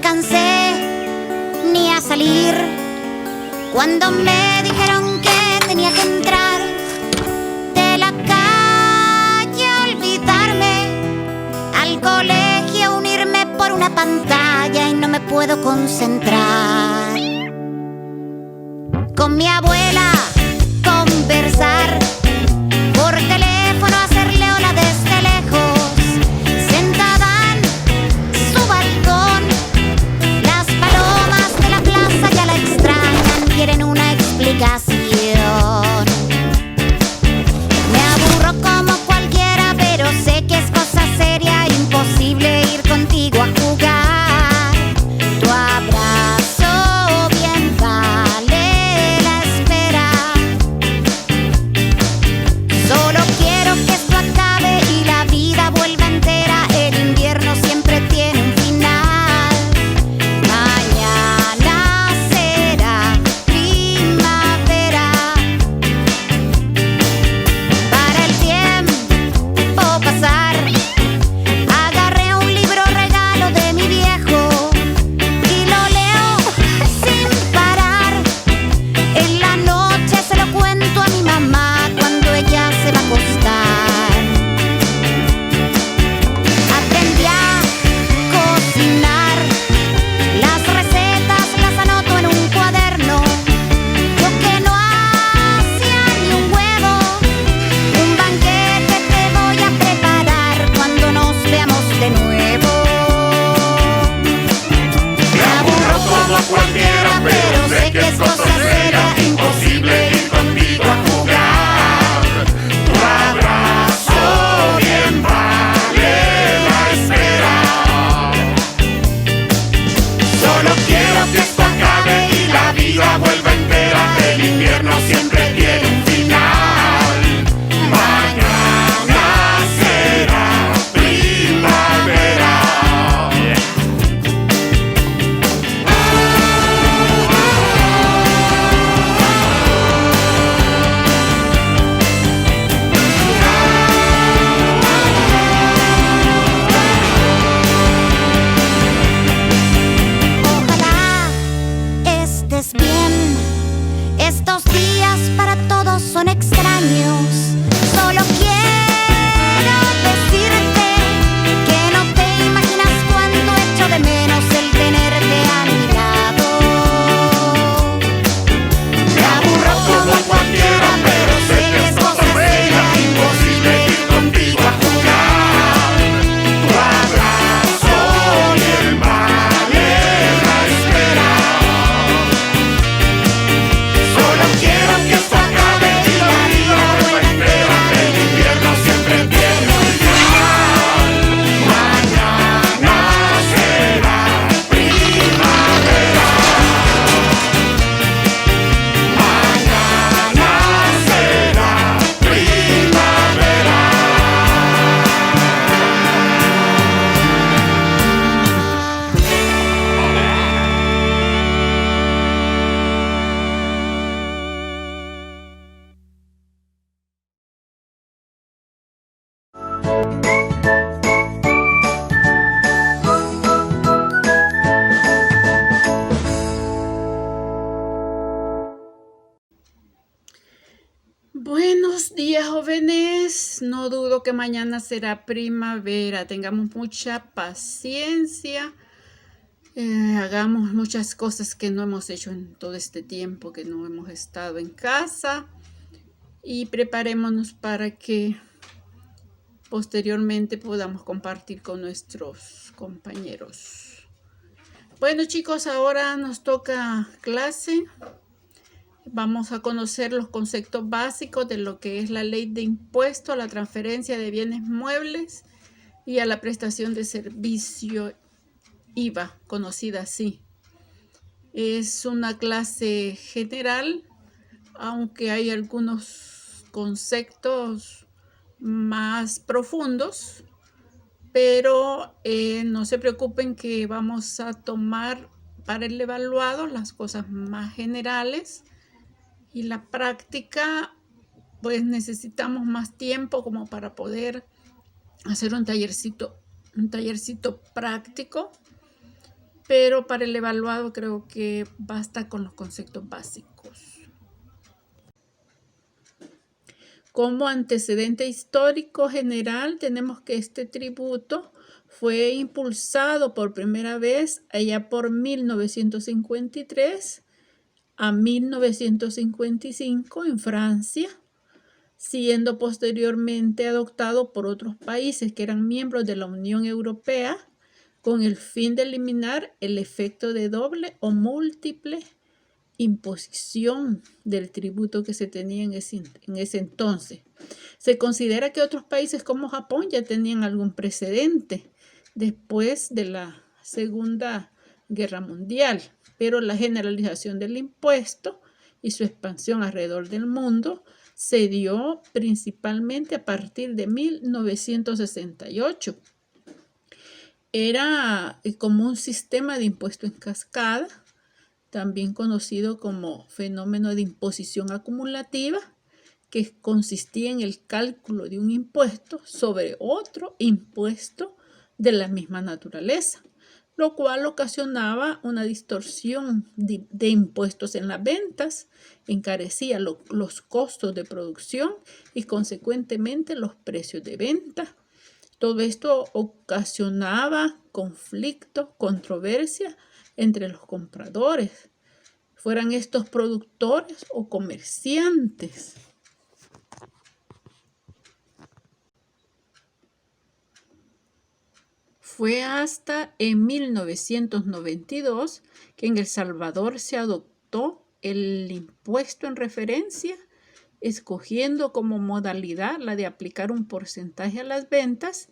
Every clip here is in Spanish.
alcancé ni a salir cuando me dijeron que tenía que entrar de la calle a olvidarme, al colegio unirme por una pantalla y no me puedo concentrar. Con mi abuela conversar, por teléfono hacerle hola desde lejos, sentada en su balcón. Las palomas de la plaza ya la extrañan, quieren una explicación. Me aburro como cualquiera, pero sé que es cosa seria, imposible ir contigo a jugar. Tu abrazo bien vale la espera. Solo quiero que esto acabe y la vida vuelva entera. El invierno siempre tiene un final. Mañana será primavera. Para el tiempo pasar, agarré un libro regalo de mi viejo y lo leo sin parar. En la noche se lo cuento a mi mamá cuando ella se va a acostar. Aprendí a cocinar, las recetas las anoto en un cuaderno. Yo que no hacía ni un huevo, un banquete te voy a preparar cuando nos veamos de nuevo. Me aburro como cualquiera, pero sé que es cosa seria, imposible ir contigo a jugar. Tu abrazo bien vale la espera. Solo quiero que esto acabe y la vida vuelva entera. El invierno siempre tiene un final. Mañana será primavera. Ojalá estés bien. Estos días para todos son extraños. Solo quiero decirte que no te imaginas cuánto echo de menos el tenerte a mi lado. Me aburro como cualquiera, pero sé que es cosa seria, imposible ir contigo a jugar. Tu abrazo bien vale la espera. Solo quiero que esto acabe y la vida vuelva entera. El invierno siempre tiene un final. Mañana será primavera. Mañana será primavera. Buenos días, jóvenes. No dudo que mañana será primavera. Tengamos mucha paciencia. Hagamos muchas cosas que no hemos hecho en todo este tiempo que no hemos estado en casa. Y preparémonos para que posteriormente podamos compartir con nuestros compañeros. Bueno, chicos, ahora nos toca clase. Vamos a conocer los conceptos básicos de lo que es la ley de impuesto a la transferencia de bienes muebles y a la prestación de servicio IVA, conocida así. Es una clase general, aunque hay algunos conceptos más profundos, pero no se preocupen que vamos a tomar para el evaluado las cosas más generales. Y la práctica, pues necesitamos más tiempo como para poder hacer un tallercito práctico pero para el evaluado creo que basta con los conceptos básicos. Como antecedente histórico general, tenemos que este tributo fue impulsado por primera vez allá por 1953 a 1955 en Francia, siendo posteriormente adoptado por otros países que eran miembros de la Unión Europea con el fin de eliminar el efecto de doble o múltiple imposición del tributo que se tenía en ese entonces. Se considera que otros países como Japón ya tenían algún precedente después de la Segunda Guerra Mundial, pero la generalización del impuesto y su expansión alrededor del mundo se dio principalmente a partir de 1968. Era como un sistema de impuesto en cascada, también conocido como fenómeno de imposición acumulativa, que consistía en el cálculo de un impuesto sobre otro impuesto de la misma naturaleza, lo cual ocasionaba una distorsión de impuestos en las ventas, encarecía los costos de producción y consecuentemente los precios de venta. Todo esto ocasionaba conflictos, controversia entre los compradores, fueran estos productores o comerciantes. Fue hasta en 1992 que en El Salvador se adoptó el impuesto en referencia, escogiendo como modalidad la de aplicar un porcentaje a las ventas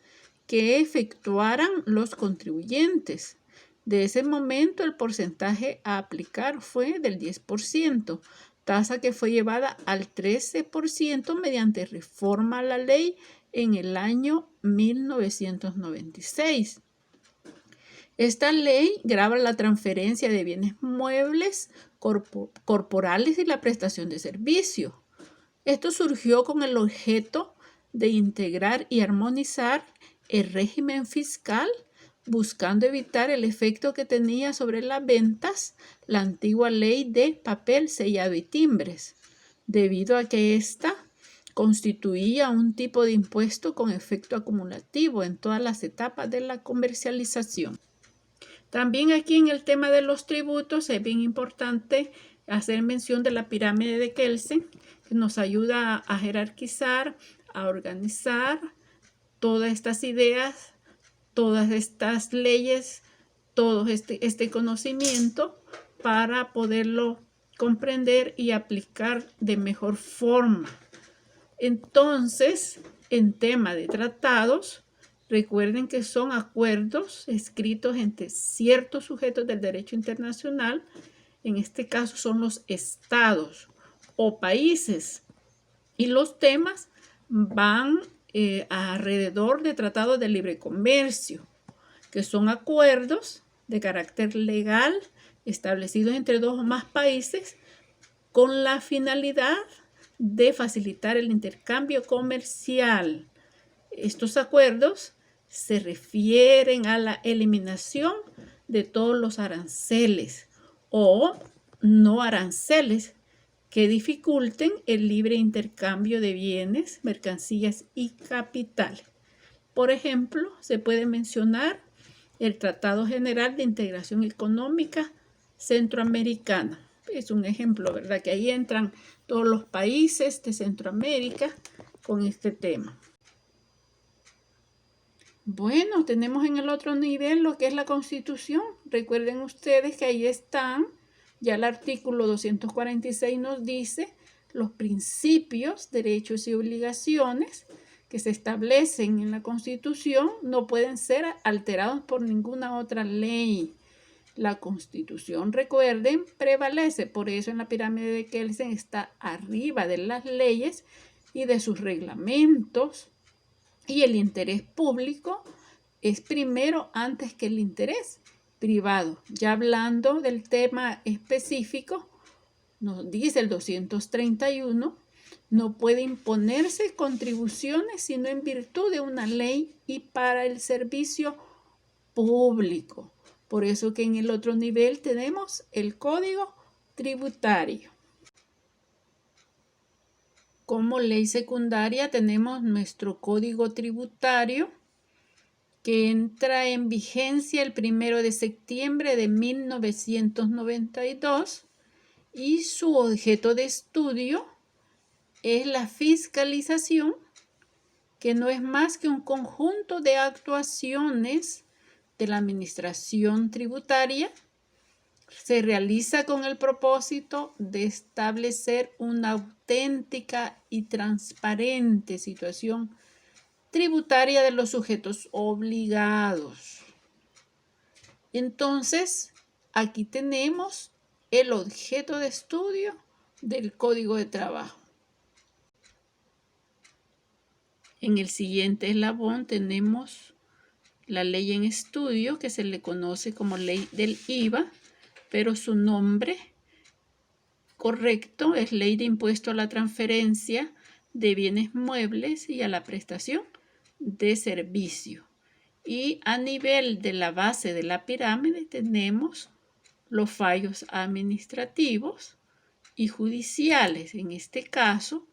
que efectuaran los contribuyentes. De ese momento el porcentaje a aplicar fue del 10%, tasa que fue llevada al 13% mediante reforma a la ley en el año 1996. Esta ley grava la transferencia de bienes muebles, corporales y la prestación de servicios. Esto surgió con el objeto de integrar y armonizar el régimen fiscal, buscando evitar el efecto que tenía sobre las ventas la antigua ley de papel sellado y timbres, debido a que ésta constituía un tipo de impuesto con efecto acumulativo en todas las etapas de la comercialización. También aquí en el tema de los tributos es bien importante hacer mención de la pirámide de Kelsen, que nos ayuda a jerarquizar, a organizar todas estas ideas, todas estas leyes, todo este conocimiento para poderlo comprender y aplicar de mejor forma. Entonces, en tema de tratados, recuerden que son acuerdos escritos entre ciertos sujetos del derecho internacional, en este caso son los estados o países, y los temas van alrededor de tratados de libre comercio, que son acuerdos de carácter legal establecidos entre dos o más países con la finalidad de facilitar el intercambio comercial. Estos acuerdos se refieren a la eliminación de todos los aranceles o no aranceles que dificulten el libre intercambio de bienes, mercancías y capital. Por ejemplo, se puede mencionar el Tratado General de Integración Económica Centroamericana. Es un ejemplo, ¿verdad? Que ahí entran todos los países de Centroamérica con este tema. Bueno, tenemos en el otro nivel lo que es la Constitución. Recuerden ustedes que ahí están. Ya el artículo 246 nos dice los principios, derechos y obligaciones que se establecen en la Constitución no pueden ser alterados por ninguna otra ley. La Constitución, recuerden, prevalece. Por eso en la pirámide de Kelsen está arriba de las leyes y de sus reglamentos. Y el interés público es primero antes que el interés privado. Ya hablando del tema específico, nos dice el 231, no puede imponerse contribuciones sino en virtud de una ley y para el servicio público. Por eso que en el otro nivel tenemos el Código Tributario. Como ley secundaria tenemos nuestro Código Tributario, que entra en vigencia el 1 de septiembre de 1992 y su objeto de estudio es la fiscalización, que no es más que un conjunto de actuaciones de la administración tributaria. Se realiza con el propósito de establecer una auténtica y transparente situación tributaria de los sujetos obligados. Entonces, aquí tenemos el objeto de estudio del Código de Trabajo. En el siguiente eslabón tenemos la ley en estudio, que se le conoce como ley del IVA, pero su nombre correcto es Ley de Impuesto a la Transferencia de Bienes Muebles y a la Prestación de Servicio. Y a nivel de la base de la pirámide tenemos los fallos administrativos y judiciales. En este caso,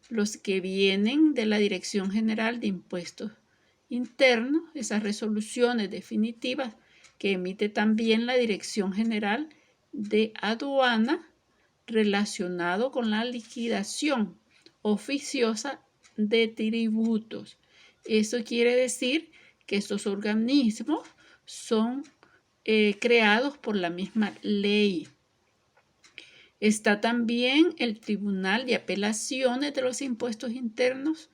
los que vienen de la Dirección General de Impuestos Internos, esas resoluciones definitivas que emite también la Dirección General de Aduana relacionado con la liquidación oficiosa de tributos. Eso quiere decir que estos organismos son creados por la misma ley. Está también el Tribunal de Apelaciones de los Impuestos Internos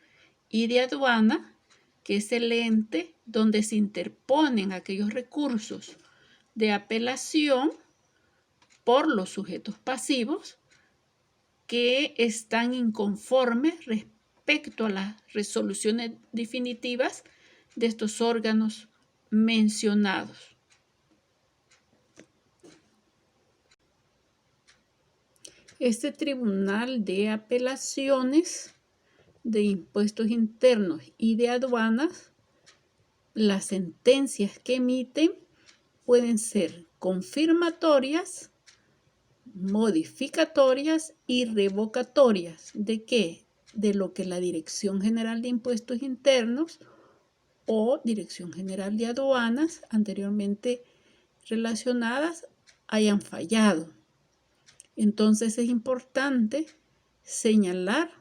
y de Aduana, que es el ente donde se interponen aquellos recursos de apelación por los sujetos pasivos que están inconformes respecto a las resoluciones definitivas de estos órganos mencionados. Este Tribunal de Apelaciones de Impuestos Internos y de Aduanas, las sentencias que emiten pueden ser confirmatorias, modificatorias y revocatorias. ¿De qué? De lo que la Dirección General de Impuestos Internos o Dirección General de Aduanas anteriormente relacionadas hayan fallado. Entonces es importante señalar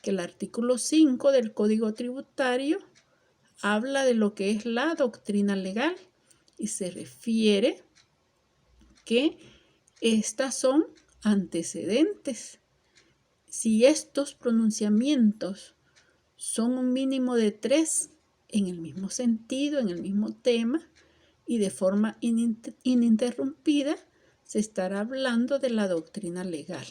que el artículo 5 del Código Tributario habla de lo que es la doctrina legal y se refiere que estas son antecedentes. Si estos pronunciamientos son un mínimo de 3 en el mismo sentido, en el mismo tema y de forma ininterrumpida, se estará hablando de la doctrina legal.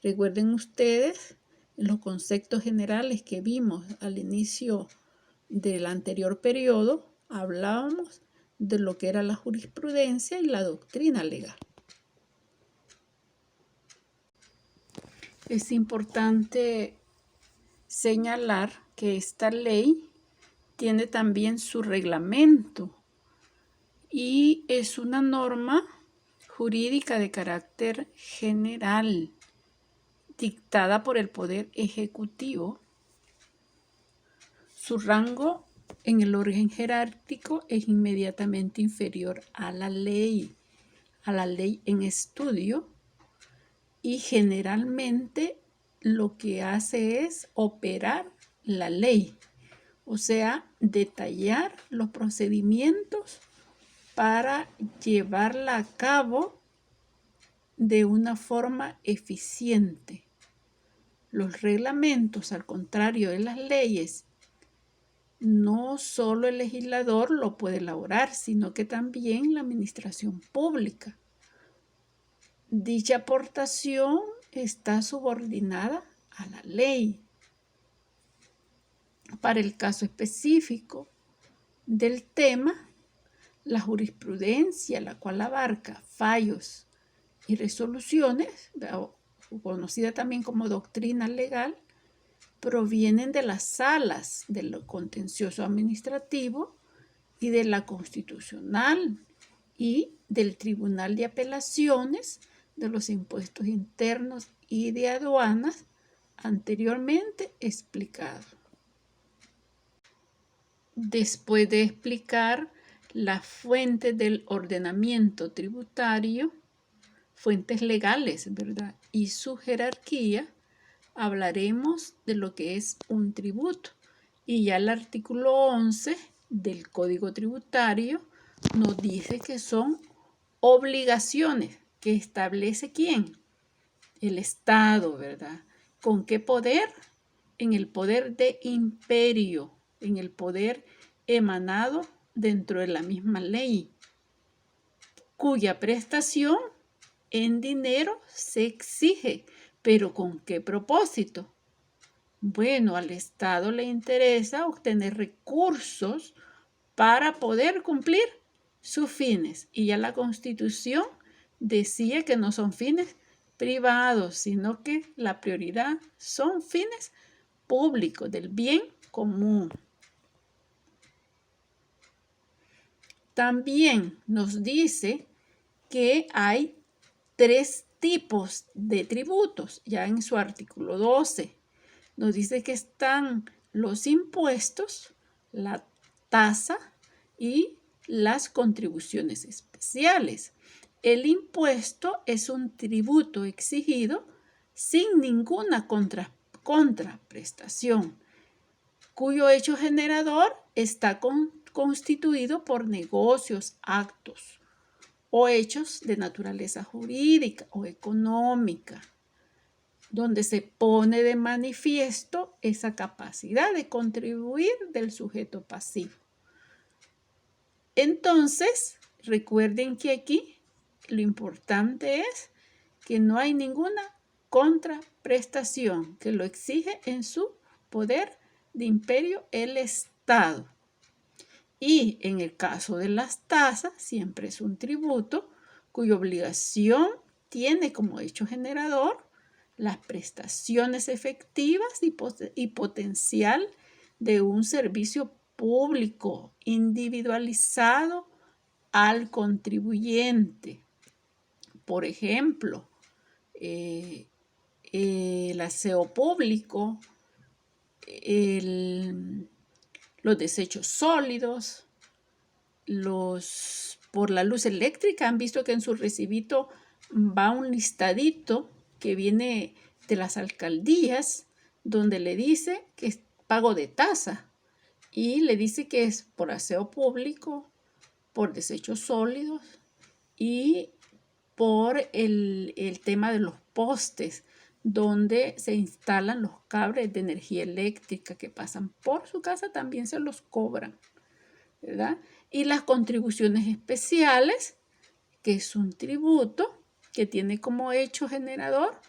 Recuerden ustedes los conceptos generales que vimos al inicio del anterior periodo, hablábamos de lo que era la jurisprudencia y la doctrina legal. Es importante señalar que esta ley tiene también su reglamento y es una norma jurídica de carácter general dictada por el Poder Ejecutivo. Su rango en el orden jerárquico es inmediatamente inferior a la ley en estudio, y generalmente lo que hace es operar la ley, o sea, detallar los procedimientos para llevarla a cabo de una forma eficiente. Los reglamentos, al contrario de las leyes, no solo el legislador lo puede elaborar, sino que también la administración pública. Dicha aportación está subordinada a la ley. Para el caso específico del tema, la jurisprudencia, la cual abarca fallos y resoluciones, conocida también como doctrina legal, provienen de las salas del contencioso administrativo y de la constitucional y del Tribunal de Apelaciones de los Impuestos Internos y de Aduanas anteriormente explicado. Después de explicar las fuentes del ordenamiento tributario, fuentes legales, ¿verdad?, y su jerarquía, hablaremos de lo que es un tributo. Y ya el artículo 11 del Código Tributario nos dice que son obligaciones que establece ¿quién? El Estado, ¿verdad? ¿Con qué poder? En el poder de imperio, en el poder emanado dentro de la misma ley, cuya prestación en dinero se exige. ¿Pero con qué propósito? Bueno, al Estado le interesa obtener recursos para poder cumplir sus fines. Y ya la Constitución decía que no son fines privados, sino que la prioridad son fines públicos, del bien común. También nos dice que hay 3 tipos de tributos, ya en su artículo 12. Nos dice que están los impuestos, la tasa y las contribuciones especiales. El impuesto es un tributo exigido sin ninguna contraprestación, cuyo hecho generador está constituido por negocios, actos o hechos de naturaleza jurídica o económica, donde se pone de manifiesto esa capacidad de contribuir del sujeto pasivo. Entonces, recuerden que aquí lo importante es que no hay ninguna contraprestación, que lo exige en su poder de imperio el Estado. Y en el caso de las tasas, siempre es un tributo cuya obligación tiene como hecho generador las prestaciones efectivas y potencial de un servicio público individualizado al contribuyente. Por ejemplo, el aseo público, los desechos sólidos, por la luz eléctrica. Han visto que en su recibito va un listadito que viene de las alcaldías, donde le dice que es pago de tasa y le dice que es por aseo público, por desechos sólidos y por el tema de los postes, donde se instalan los cables de energía eléctrica que pasan por su casa, también se los cobran, ¿verdad? Y las contribuciones especiales, que es un tributo que tiene como hecho generador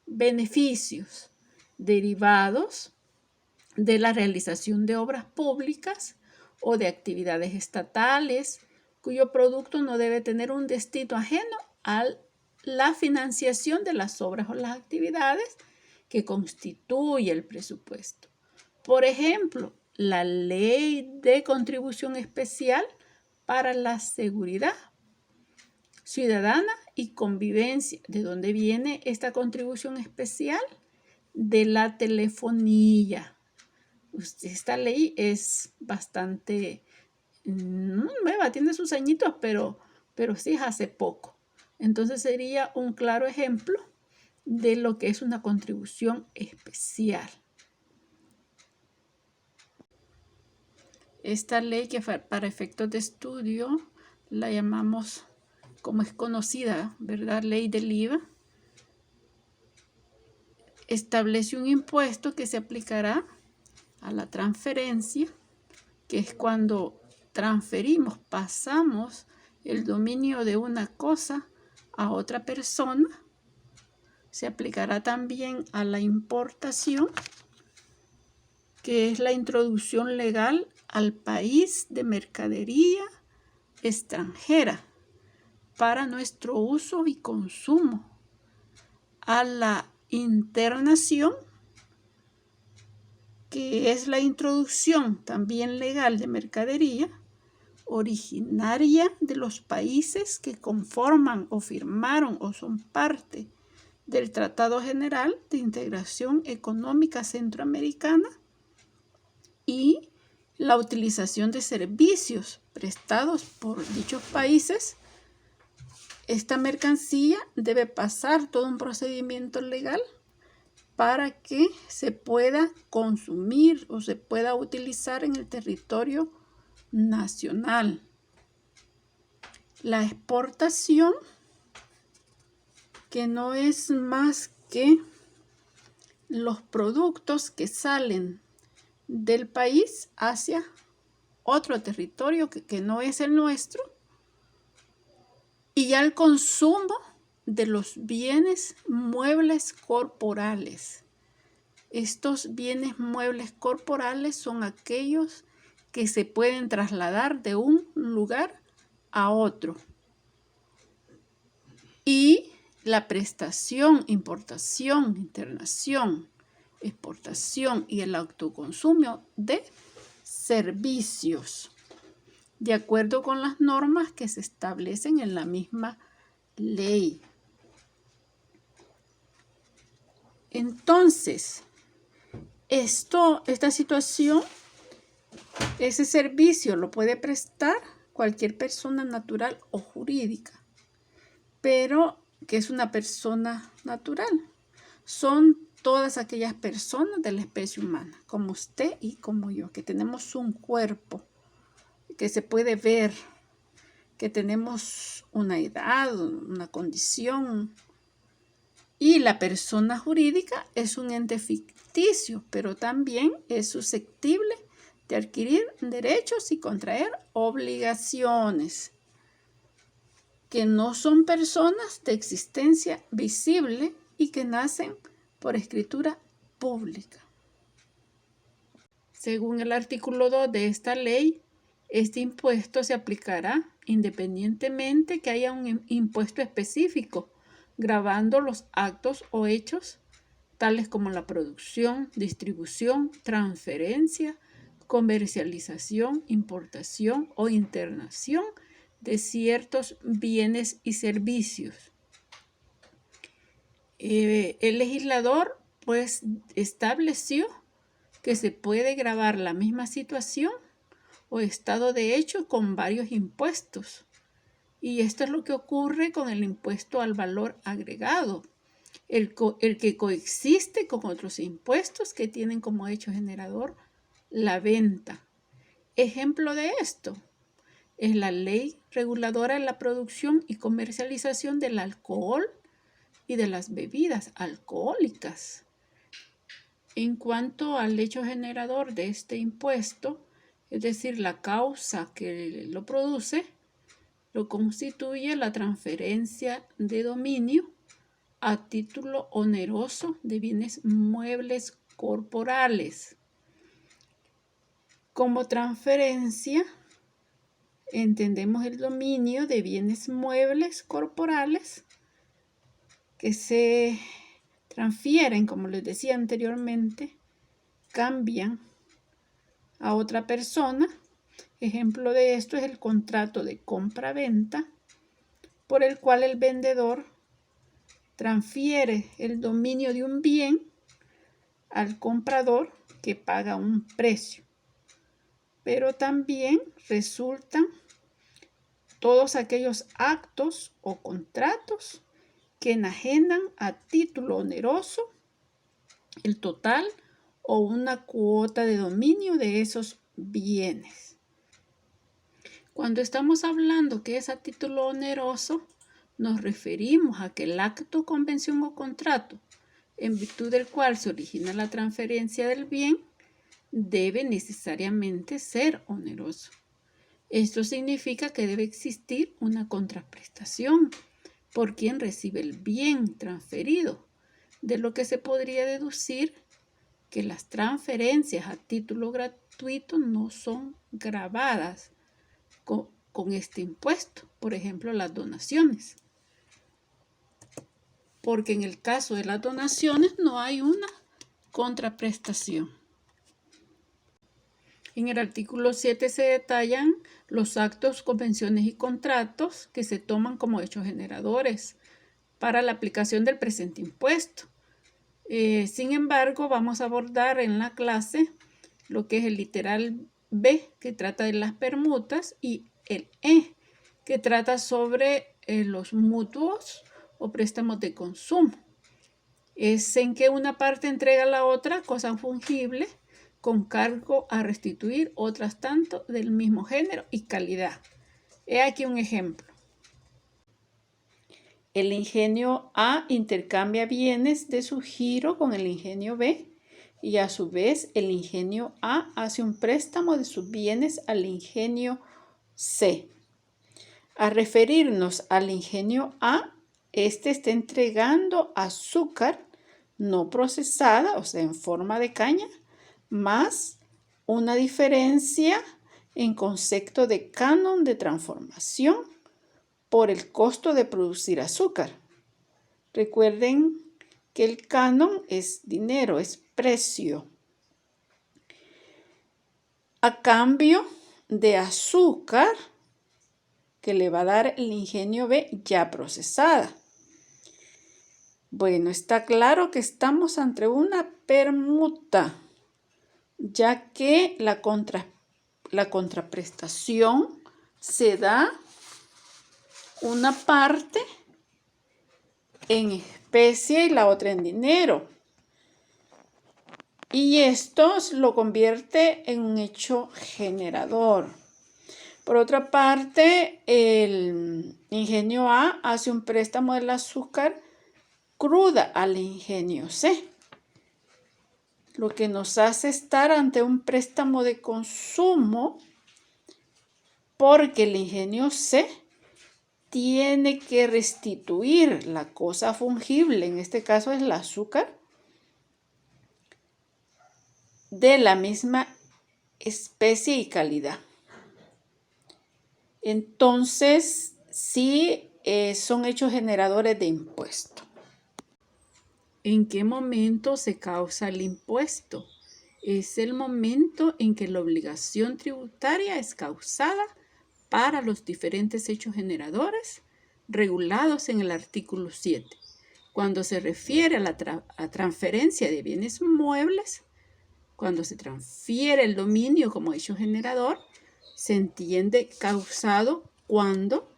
beneficios derivados de la realización de obras públicas o de actividades estatales, cuyo producto no debe tener un destino ajeno a la financiación de las obras o las actividades que constituye el presupuesto. Por ejemplo, la Ley de Contribución Especial para la Seguridad Ciudadana y Convivencia. ¿De dónde viene esta contribución especial? De la telefonía. Esta ley es bastante nueva, tiene sus añitos, pero sí es hace poco. Entonces sería un claro ejemplo de lo que es una contribución especial. Esta ley, que para efectos de estudio la llamamos, como es conocida, ¿verdad?, ley del IVA, establece un impuesto que se aplicará a la transferencia, que es cuando transferimos, pasamos el dominio de una cosa a otra persona. Se aplicará también a la importación, que es la introducción legal al país de mercadería extranjera para nuestro uso y consumo. A la internación, que es la introducción también legal de mercadería originaria de los países que conforman o firmaron o son parte del Tratado General de Integración Económica Centroamericana y la utilización de servicios prestados por dichos países. Esta mercancía debe pasar todo un procedimiento legal para que se pueda consumir o se pueda utilizar en el territorio nacional. La exportación, que no es más que los productos que salen del país hacia otro territorio que no es el nuestro, y ya el consumo de los bienes muebles corporales. Estos bienes muebles corporales son aquellos que se pueden trasladar de un lugar a otro. Y la prestación, importación, internación, exportación y el autoconsumo de servicios, de acuerdo con las normas que se establecen en la misma ley. Entonces, esta situación, ese servicio lo puede prestar cualquier persona natural o jurídica, pero ¿qué es una persona natural? Son todas aquellas personas de la especie humana, como usted y como yo, que tenemos un cuerpo que se puede ver, que tenemos una edad, una condición. Y la persona jurídica es un ente ficticio, pero también es susceptible de adquirir derechos y contraer obligaciones, que no son personas de existencia visible y que nacen por escritura pública. Según el artículo 2 de esta ley, este impuesto se aplicará independientemente que haya un impuesto específico gravando los actos o hechos tales como la producción, distribución, transferencia, comercialización, importación o internación de ciertos bienes y servicios. El legislador pues estableció que se puede gravar la misma situación o estado de hecho con varios impuestos. Y esto es lo que ocurre con el impuesto al valor agregado, el que coexiste con otros impuestos que tienen como hecho generador la venta. Ejemplo de esto es la ley reguladora de la producción y comercialización del alcohol y de las bebidas alcohólicas. En cuanto al hecho generador de este impuesto, es decir, la causa que lo produce, lo constituye la transferencia de dominio a título oneroso de bienes muebles corporales. Como transferencia, entendemos el dominio de bienes muebles corporales que se transfieren, como les decía anteriormente, cambian a otra persona. Ejemplo de esto es el contrato de compra-venta, por el cual el vendedor transfiere el dominio de un bien al comprador que paga un precio. Pero también resultan todos aquellos actos o contratos que enajenan a título oneroso el total o una cuota de dominio de esos bienes. Cuando estamos hablando que es a título oneroso, nos referimos a que el acto, convención o contrato, en virtud del cual se origina la transferencia del bien, debe necesariamente ser oneroso. Esto significa que debe existir una contraprestación por quien recibe el bien transferido, de lo que se podría deducir que las transferencias a título gratuito no son gravadas con este impuesto, por ejemplo, las donaciones. Porque en el caso de las donaciones no hay una contraprestación. En el artículo 7 se detallan los actos, convenciones y contratos que se toman como hechos generadores para la aplicación del presente impuesto. Sin embargo, vamos a abordar en la clase lo que es el literal B, que trata de las permutas, y el E, que trata sobre los mutuos o préstamos de consumo. Es en que una parte entrega a la otra cosa fungible con cargo a restituir otras tanto del mismo género y calidad. He aquí un ejemplo. El ingenio A intercambia bienes de su giro con el ingenio B y a su vez el ingenio A hace un préstamo de sus bienes al ingenio C. A referirnos al ingenio A, este está entregando azúcar no procesada, o sea, en forma de caña, más una diferencia en concepto de canon de transformación por el costo de producir azúcar. Recuerden que el canon es dinero, es precio. A cambio de azúcar que le va a dar el ingenio B ya procesada. Bueno, está claro que estamos ante una permuta, ya que la contraprestación se da una parte en especie y la otra en dinero. Y esto lo convierte en un hecho generador. Por otra parte, el ingenio A hace un préstamo del azúcar cruda al ingenio C, lo que nos hace estar ante un préstamo de consumo porque el ingenio C tiene que restituir la cosa fungible, en este caso es el azúcar, de la misma especie y calidad. Entonces, sí son hechos generadores de impuesto. ¿En qué momento se causa el impuesto? Es el momento en que la obligación tributaria es causada para los diferentes hechos generadores regulados en el artículo 7. Cuando se refiere a la transferencia de bienes muebles, cuando se transfiere el dominio como hecho generador, se entiende causado cuando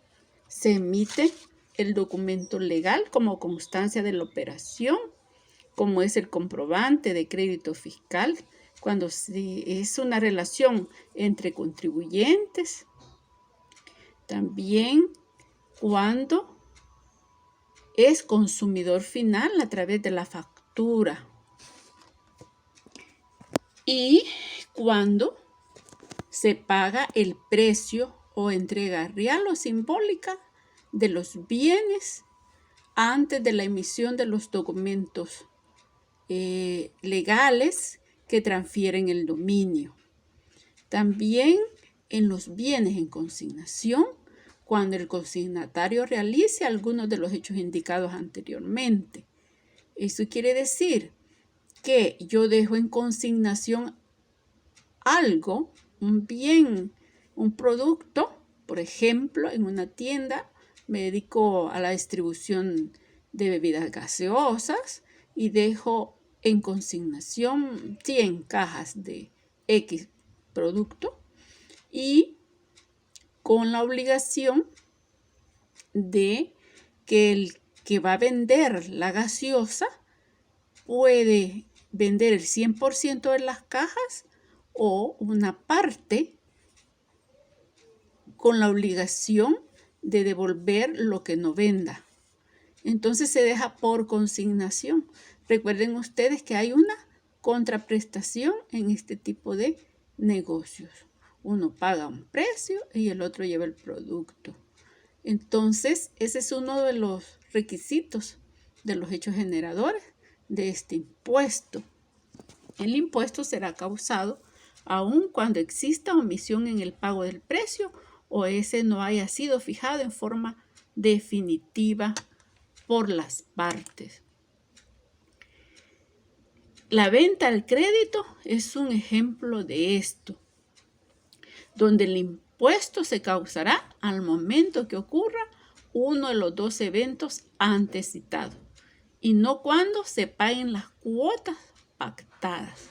se emite el documento legal como constancia de la operación, como es el comprobante de crédito fiscal, cuando es una relación entre contribuyentes. También cuando es consumidor final a través de la factura. Y cuando se paga el precio o entrega real o simbólica de los bienes antes de la emisión de los documentos legales que transfieren el dominio. También en los bienes en consignación, cuando el consignatario realice algunos de los hechos indicados anteriormente. Eso quiere decir que yo dejo en consignación algo, un bien, un producto, por ejemplo, en una tienda me dedico a la distribución de bebidas gaseosas y dejo en consignación 100 cajas de X producto y con la obligación de que el que va a vender la gaseosa puede vender el 100% de las cajas o una parte con la obligación de devolver lo que no venda. Entonces se deja por consignación. Recuerden ustedes que hay una contraprestación en este tipo de negocios. Uno paga un precio y el otro lleva el producto. Entonces, ese es uno de los requisitos de los hechos generadores de este impuesto. El impuesto será causado aun cuando exista omisión en el pago del precio o ese no haya sido fijado en forma definitiva por las partes. La venta al crédito es un ejemplo de esto. donde el impuesto se causará al momento que ocurra uno de los dos eventos antes citados y no cuando se paguen las cuotas pactadas.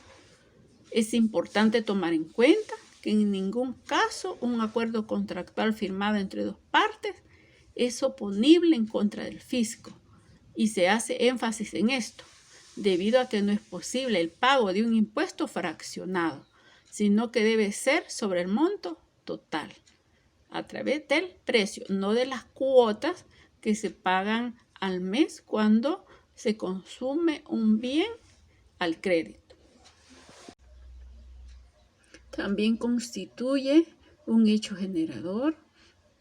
Es importante tomar en cuenta que en ningún caso un acuerdo contractual firmado entre dos partes es oponible en contra del fisco, y se hace énfasis en esto, debido a que no es posible el pago de un impuesto fraccionado, sino que debe ser sobre el monto total, a través del precio, no de las cuotas que se pagan al mes cuando se consume un bien al crédito. También constituye un hecho generador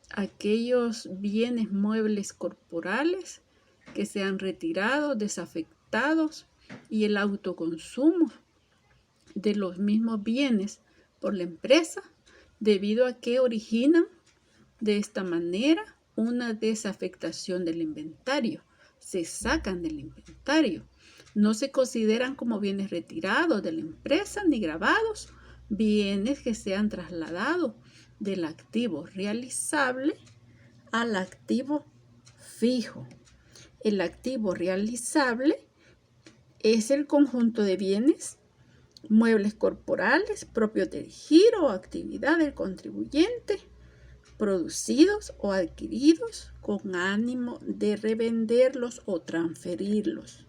aquellos bienes muebles corporales que sean retirados, desafectados y el autoconsumo de los mismos bienes por la empresa, debido a que originan de esta manera una desafectación del inventario. Se sacan del inventario. No se consideran como bienes retirados de la empresa ni grabados bienes que se han trasladado del activo realizable al activo fijo. El activo realizable es el conjunto de bienes muebles corporales propios del giro o actividad del contribuyente, producidos o adquiridos con ánimo de revenderlos o transferirlos.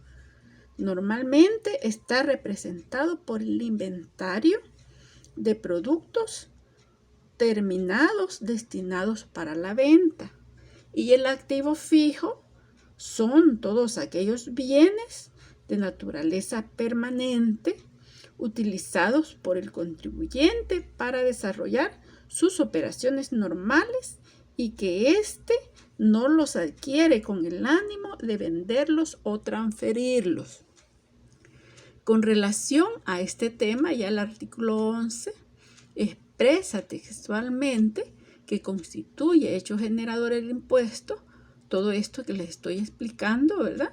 Normalmente está representado por el inventario de productos terminados destinados para la venta, y el activo fijo son todos aquellos bienes de naturaleza permanente utilizados por el contribuyente para desarrollar sus operaciones normales y que éste no los adquiere con el ánimo de venderlos o transferirlos. Con relación a este tema, ya el artículo 11 expresa textualmente que constituye hecho generador el impuesto, todo esto que les estoy explicando, ¿verdad?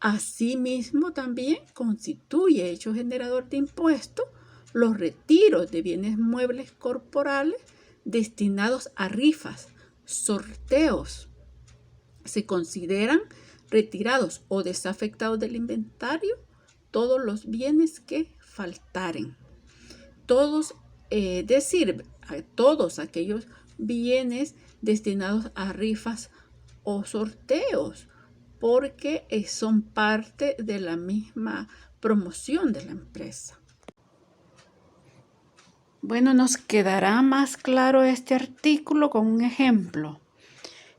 Asimismo, también constituye hecho generador de impuesto los retiros de bienes muebles corporales destinados a rifas, sorteos. Se consideran retirados o desafectados del inventario todos los bienes que faltaren. Todos aquellos bienes destinados a rifas o sorteos, porque son parte de la misma promoción de la empresa. Bueno, nos quedará más claro este artículo con un ejemplo.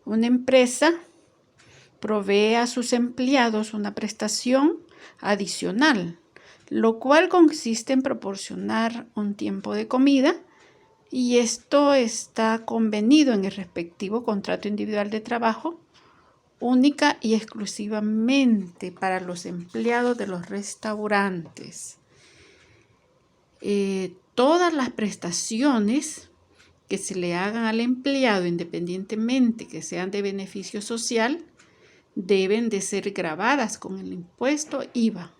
Una empresa provee a sus empleados una prestación adicional, lo cual consiste en proporcionar un tiempo de comida, y esto está convenido en el respectivo contrato individual de trabajo, única y exclusivamente para los empleados de los restaurantes. Todas las prestaciones que se le hagan al empleado, independientemente que sean de beneficio social, deben de ser gravadas con el impuesto IVA,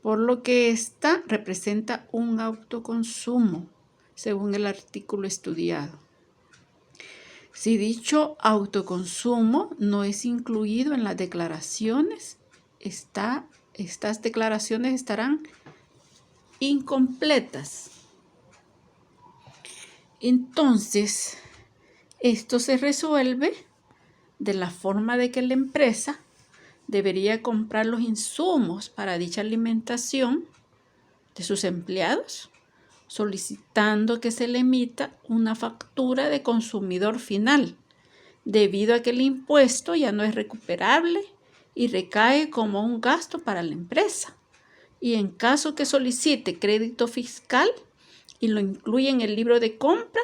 por lo que esta representa un autoconsumo, según el artículo estudiado. Si dicho autoconsumo no es incluido en las declaraciones, estas declaraciones estarán incompletas. Entonces, esto se resuelve de la forma de que la empresa debería comprar los insumos para dicha alimentación de sus empleados, solicitando que se le emita una factura de consumidor final, debido a que el impuesto ya no es recuperable y recae como un gasto para la empresa. Y en caso que solicite crédito fiscal y lo incluya en el libro de compra,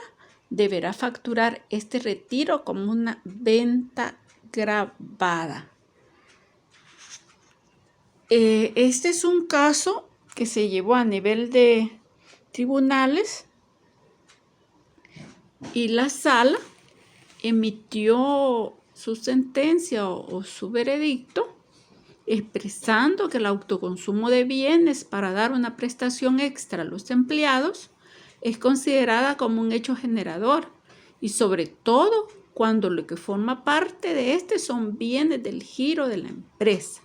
deberá facturar este retiro como una venta gravada. Este es un caso que se llevó a nivel de tribunales y la sala emitió su sentencia o su veredicto expresando que el autoconsumo de bienes para dar una prestación extra a los empleados es considerada como un hecho generador y sobre todo cuando lo que forma parte de este son bienes del giro de la empresa.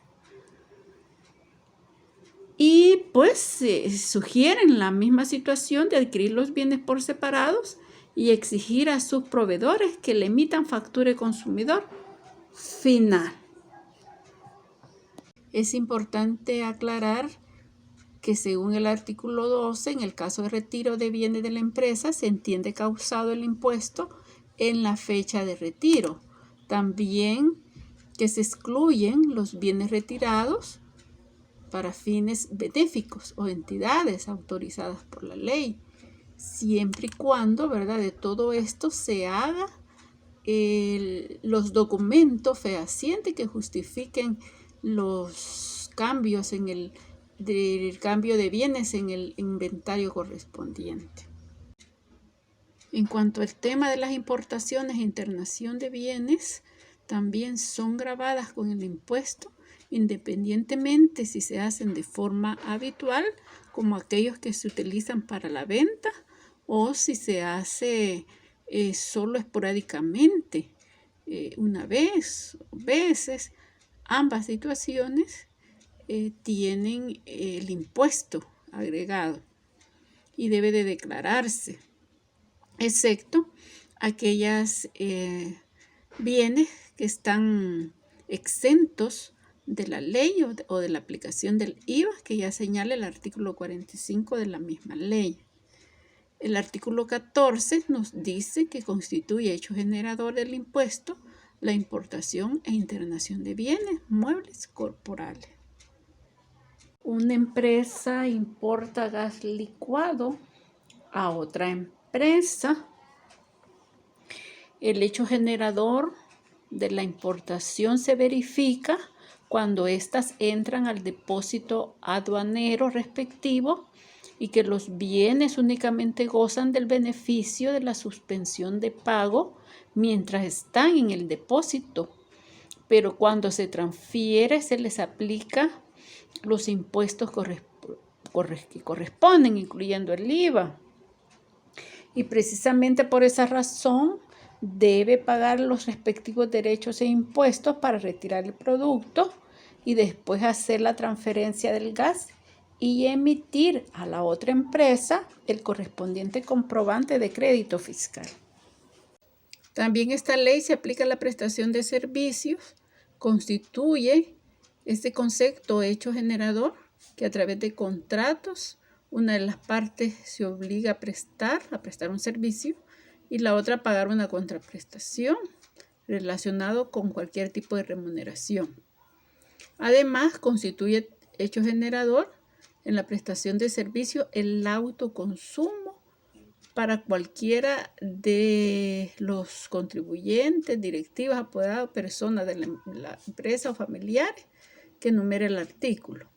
Y pues sugieren la misma situación de adquirir los bienes por separados y exigir a sus proveedores que le emitan factura al consumidor final. Es importante aclarar que según el artículo 12, en el caso de retiro de bienes de la empresa, se entiende causado el impuesto en la fecha de retiro. También que se excluyen los bienes retirados para fines benéficos o entidades autorizadas por la ley, siempre y cuando, ¿verdad?, de todo esto se haga los documentos fehacientes que justifiquen los cambios del cambio de bienes en el inventario correspondiente. En cuanto al tema de las importaciones e internación de bienes, también son gravadas con el impuesto, independientemente si se hacen de forma habitual, como aquellos que se utilizan para la venta, o si se hace solo esporádicamente, una vez o veces. Ambas situaciones tienen el impuesto agregado y debe de declararse, excepto aquellos bienes que están exentos de la ley o de la aplicación del IVA, que ya señala el artículo 45 de la misma ley. El artículo 14 nos dice que constituye hecho generador del impuesto la importación e internación de bienes muebles corporales. Una empresa importa gas licuado a otra empresa. El hecho generador de la importación se verifica cuando éstas entran al depósito aduanero respectivo y que los bienes únicamente gozan del beneficio de la suspensión de pago mientras están en el depósito, pero cuando se transfiere se les aplica los impuestos que corresponden, incluyendo el IVA. Y precisamente por esa razón debe pagar los respectivos derechos e impuestos para retirar el producto y después hacer la transferencia del gas y emitir a la otra empresa el correspondiente comprobante de crédito fiscal. También esta ley se aplica a la prestación de servicios, constituye este concepto hecho generador que a través de contratos una de las partes se obliga a prestar un servicio y la otra a pagar una contraprestación relacionado con cualquier tipo de remuneración. Además, constituye hecho generador en la prestación de servicio el autoconsumo para cualquiera de los contribuyentes, directivos, apoderados, personas de la empresa o familiares que enumera el artículo.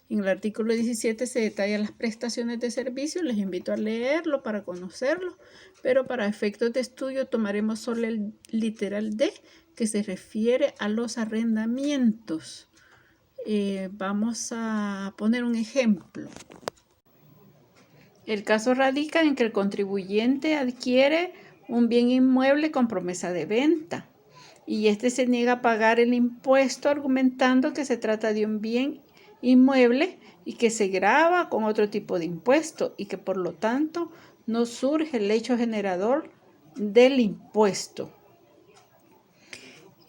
En el artículo 17 se detallan las prestaciones de servicio. Les invito a leerlo para conocerlo, pero para efectos de estudio tomaremos solo el literal D, que se refiere a los arrendamientos. Vamos a poner un ejemplo. El caso radica en que el contribuyente adquiere un bien inmueble con promesa de venta y este se niega a pagar el impuesto argumentando que se trata de un bien inmueble y que se grava con otro tipo de impuesto y que por lo tanto no surge el hecho generador del impuesto.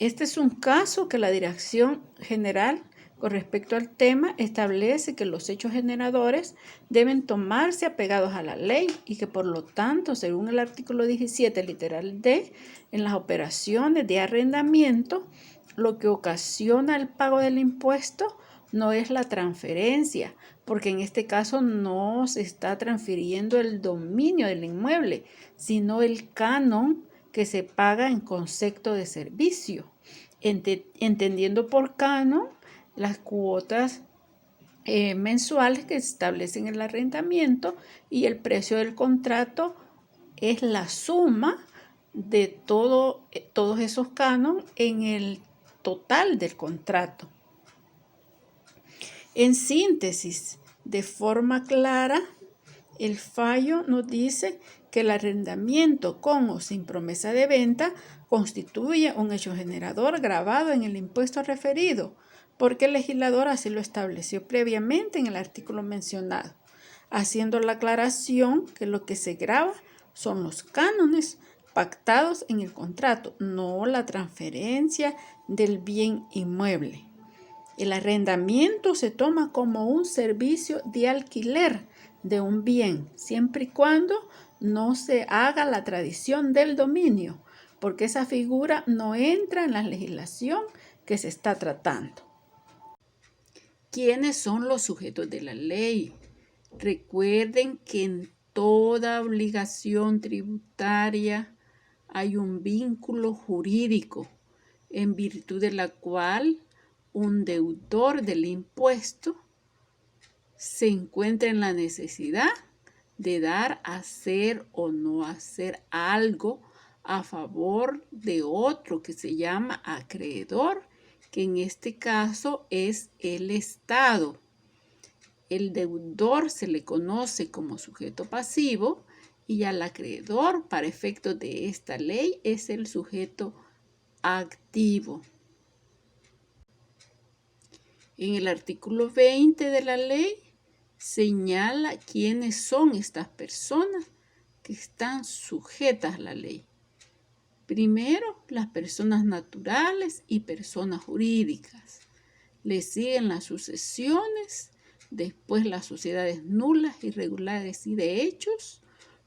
Este es un caso que la Dirección General con respecto al tema establece que los hechos generadores deben tomarse apegados a la ley y que por lo tanto, según el artículo 17, literal D, en las operaciones de arrendamiento, lo que ocasiona el pago del impuesto no es la transferencia, porque en este caso no se está transfiriendo el dominio del inmueble, sino el canon que se paga en concepto de servicio, entendiendo por canon las cuotas mensuales que se establecen en el arrendamiento y el precio del contrato es la suma de todos esos cánones en el total del contrato. En síntesis, de forma clara, El fallo nos dice que el arrendamiento con o sin promesa de venta constituye un hecho generador grabado en el impuesto referido, porque el legislador así lo estableció previamente en el artículo mencionado, haciendo la aclaración que lo que se grava son los cánones pactados en el contrato, no la transferencia del bien inmueble. El arrendamiento se toma como un servicio de alquiler de un bien, siempre y cuando no se haga la tradición del dominio, porque esa figura no entra en la legislación que se está tratando. ¿Quiénes son los sujetos de la ley? Recuerden que en toda obligación tributaria hay un vínculo jurídico, en virtud de la cual un deudor del impuesto se encuentra en la necesidad de dar, hacer o no hacer algo a favor de otro que se llama acreedor, que en este caso es el Estado. El deudor se le conoce como sujeto pasivo y al acreedor, para efectos de esta ley, es el sujeto activo. En el artículo 20 de la ley señala quiénes son estas personas que están sujetas a la ley. Primero, las personas naturales y personas jurídicas. Le siguen las sucesiones, después las sociedades nulas, irregulares y de hechos,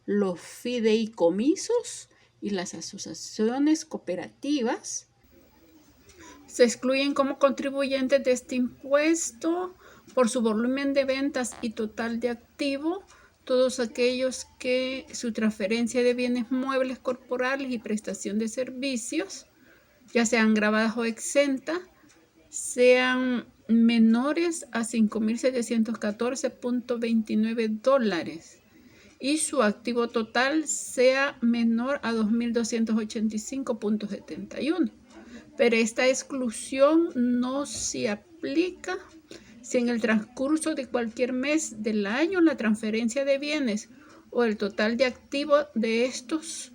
los fideicomisos y las asociaciones cooperativas. Se excluyen como contribuyentes de este impuesto por su volumen de ventas y total de activo todos aquellos que su transferencia de bienes muebles corporales y prestación de servicios, ya sean gravadas o exentas, sean menores a $5.714.29 y su activo total sea menor a $2.285.71. Pero esta exclusión no se aplica si en el transcurso de cualquier mes del año la transferencia de bienes o el total de activo de estos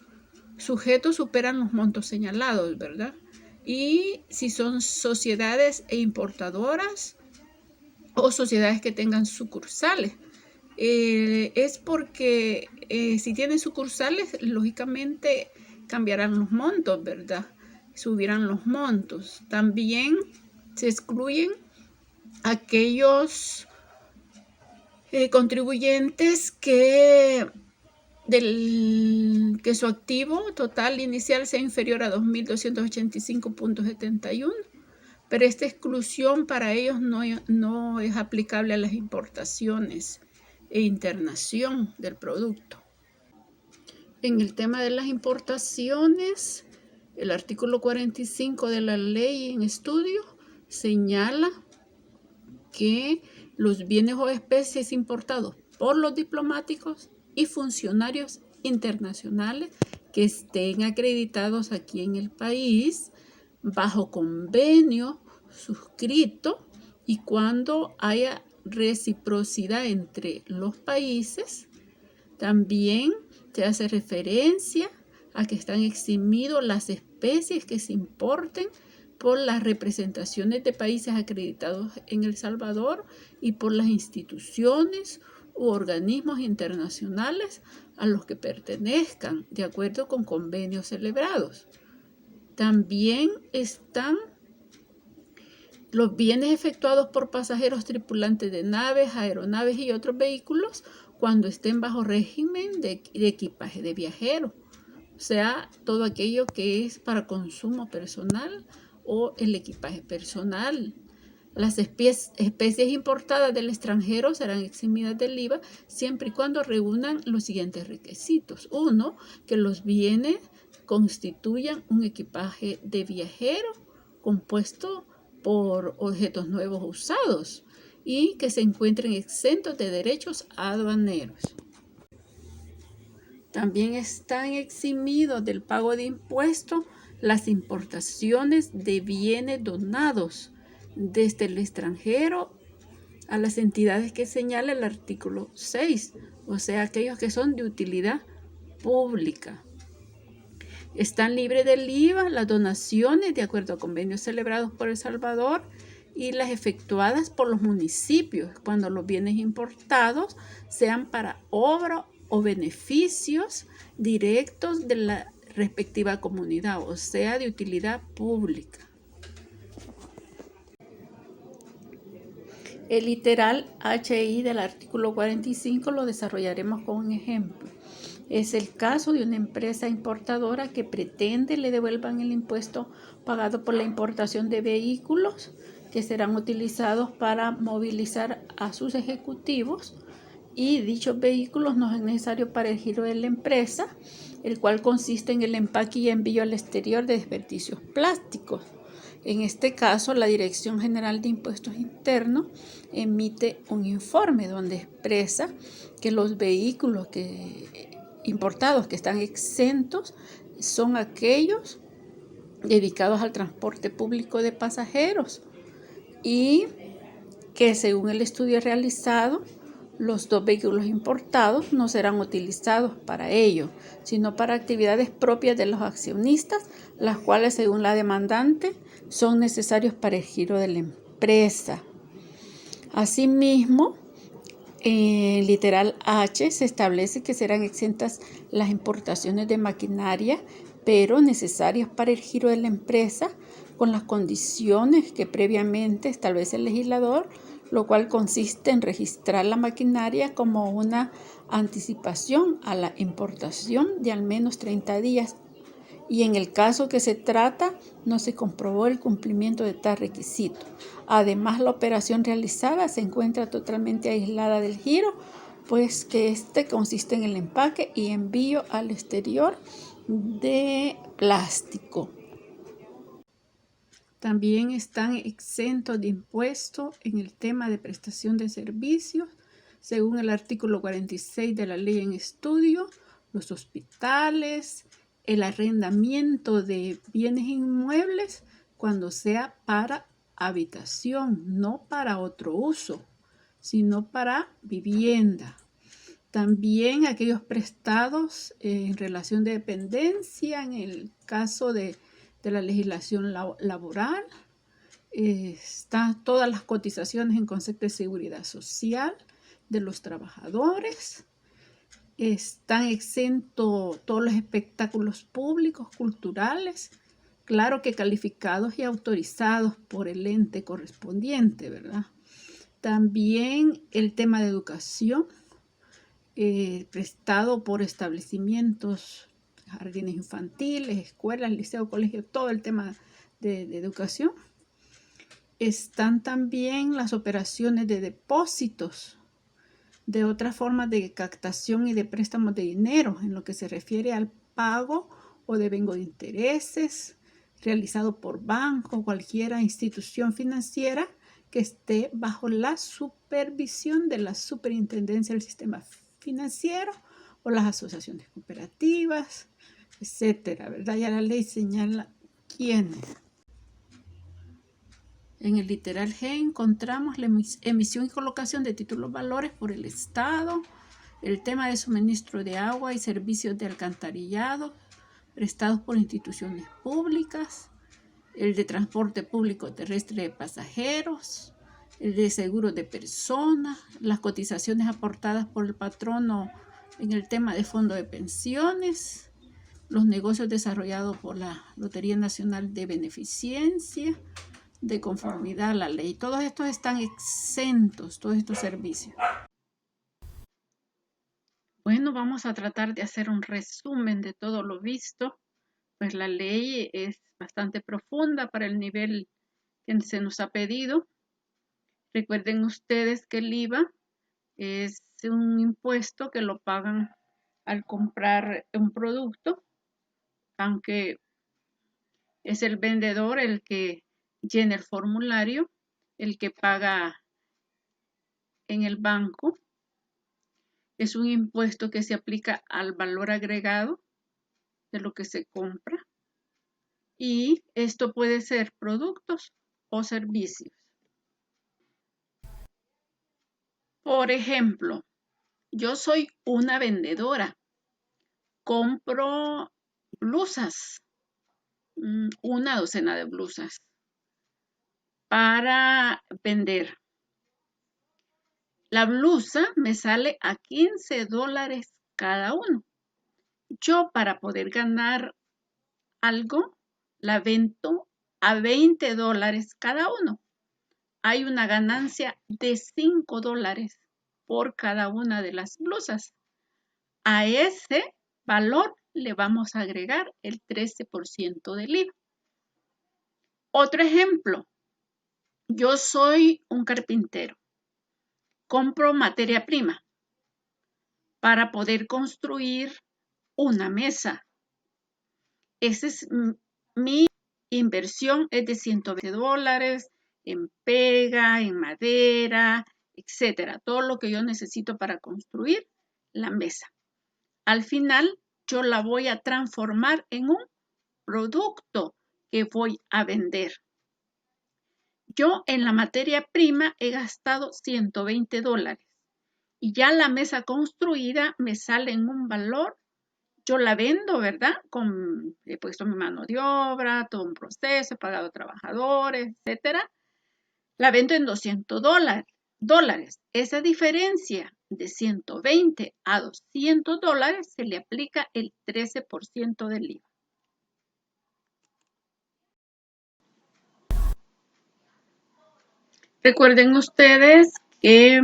sujetos superan los montos señalados, ¿verdad? Y si son sociedades e importadoras o sociedades que tengan sucursales. Es porque si tienen sucursales, lógicamente cambiarán los montos, ¿verdad? Subirán los montos. También se excluyen aquellos contribuyentes que su activo total inicial sea inferior a 2.285.71, pero esta exclusión para ellos no es aplicable a las importaciones e internación del producto. En el tema de las importaciones, el artículo 45 de la ley en estudio señala que los bienes o especies importados por los diplomáticos y funcionarios internacionales que estén acreditados aquí en el país bajo convenio suscrito y cuando haya reciprocidad entre los países, también se hace referencia a que están eximidos las especies que se importen por las representaciones de países acreditados en El Salvador y por las instituciones u organismos internacionales a los que pertenezcan, de acuerdo con convenios celebrados. También están los bienes efectuados por pasajeros tripulantes de naves, aeronaves y otros vehículos cuando estén bajo régimen de equipaje de viajero, o sea, todo aquello que es para consumo personal o el equipaje personal. Las especies importadas del extranjero serán eximidas del IVA siempre y cuando reúnan los siguientes requisitos. 1, que los bienes constituyan un equipaje de viajero compuesto por objetos nuevos o usados y que se encuentren exentos de derechos aduaneros. También están eximidos del pago de impuestos las importaciones de bienes donados desde el extranjero a las entidades que señala el artículo 6, o sea, aquellos que son de utilidad pública. Están libres del IVA las donaciones de acuerdo a convenios celebrados por El Salvador y las efectuadas por los municipios cuando los bienes importados sean para obra o beneficios directos de la respectiva comunidad, o sea, de utilidad pública. El literal HI del artículo 45 lo desarrollaremos con un ejemplo. Es el caso de una empresa importadora que pretende le devuelvan el impuesto pagado por la importación de vehículos que serán utilizados para movilizar a sus ejecutivos, y dichos vehículos no es necesario para el giro de la empresa, el cual consiste en el empaque y envío al exterior de desperdicios plásticos. En este caso, la Dirección General de Impuestos Internos emite un informe donde expresa que los vehículos importados que están exentos son aquellos dedicados al transporte público de pasajeros, y que según el estudio realizado, los 2 vehículos importados no serán utilizados para ello, sino para actividades propias de los accionistas, las cuales, según la demandante, son necesarios para el giro de la empresa. Asimismo, en literal H se establece que serán exentas las importaciones de maquinaria, pero necesarias para el giro de la empresa, con las condiciones que previamente establece el legislador, lo cual consiste en registrar la maquinaria como una anticipación a la importación de al menos 30 días, y en el caso que se trata no se comprobó el cumplimiento de tal requisito. Además, la operación realizada se encuentra totalmente aislada del giro, pues que este consiste en el empaque y envío al exterior de plástico. También están exentos de impuesto en el tema de prestación de servicios, según el artículo 46 de la ley en estudio, los hospitales, el arrendamiento de bienes inmuebles cuando sea para habitación, no para otro uso, sino para vivienda. También aquellos prestados en relación de dependencia, en el caso de la legislación laboral, están todas las cotizaciones en concepto de seguridad social de los trabajadores. Están exentos todos los espectáculos públicos, culturales, claro que calificados y autorizados por el ente correspondiente, ¿verdad? También el tema de educación, prestado por establecimientos, jardines infantiles, escuelas, liceo, colegio, todo el tema de educación. Están también las operaciones de depósitos, de otras formas de captación y de préstamos de dinero, en lo que se refiere al pago o devengo de intereses realizado por banco o cualquier institución financiera que esté bajo la supervisión de la Superintendencia del Sistema Financiero o las asociaciones cooperativas, etcétera, ¿verdad? Ya la ley señala quiénes. En el literal G encontramos la emisión y colocación de títulos valores por el Estado, el tema de suministro de agua y servicios de alcantarillado prestados por instituciones públicas, el de transporte público terrestre de pasajeros, el de seguros de personas, las cotizaciones aportadas por el patrono en el tema de fondo de pensiones, los negocios desarrollados por la Lotería Nacional de Beneficencia, de conformidad a la ley. Todos estos están exentos, todos estos servicios. Bueno, vamos a tratar de hacer un resumen de todo lo visto. Pues la ley es bastante profunda para el nivel que se nos ha pedido. Recuerden ustedes que el IVA es un impuesto que lo pagan al comprar un producto, aunque es el vendedor el que llena el formulario, el que paga en el banco. Es un impuesto que se aplica al valor agregado de lo que se compra, y esto puede ser productos o servicios. Por ejemplo, yo soy una vendedora. Compro blusas, una docena de blusas para vender. La blusa me sale a $15 cada uno. Yo, para poder ganar algo, la vendo a $20 cada uno. Hay una ganancia de $5 por cada una de las blusas. A ese valor le vamos a agregar el 13% del IVA. Otro ejemplo, yo soy un carpintero. Compro materia prima para poder construir una mesa. Esa es mi inversión, es de $120 en pega, en madera, etcétera. Todo lo que yo necesito para construir la mesa. Al final, yo la voy a transformar en un producto que voy a vender. Yo en la materia prima he gastado $120 y ya la mesa construida me sale en un valor. Yo la vendo, ¿verdad? He puesto mi mano de obra, todo un proceso, he pagado trabajadores, etcétera. La vendo en $200. Esa diferencia de 120 a $200 se le aplica el 13% del IVA. Recuerden ustedes que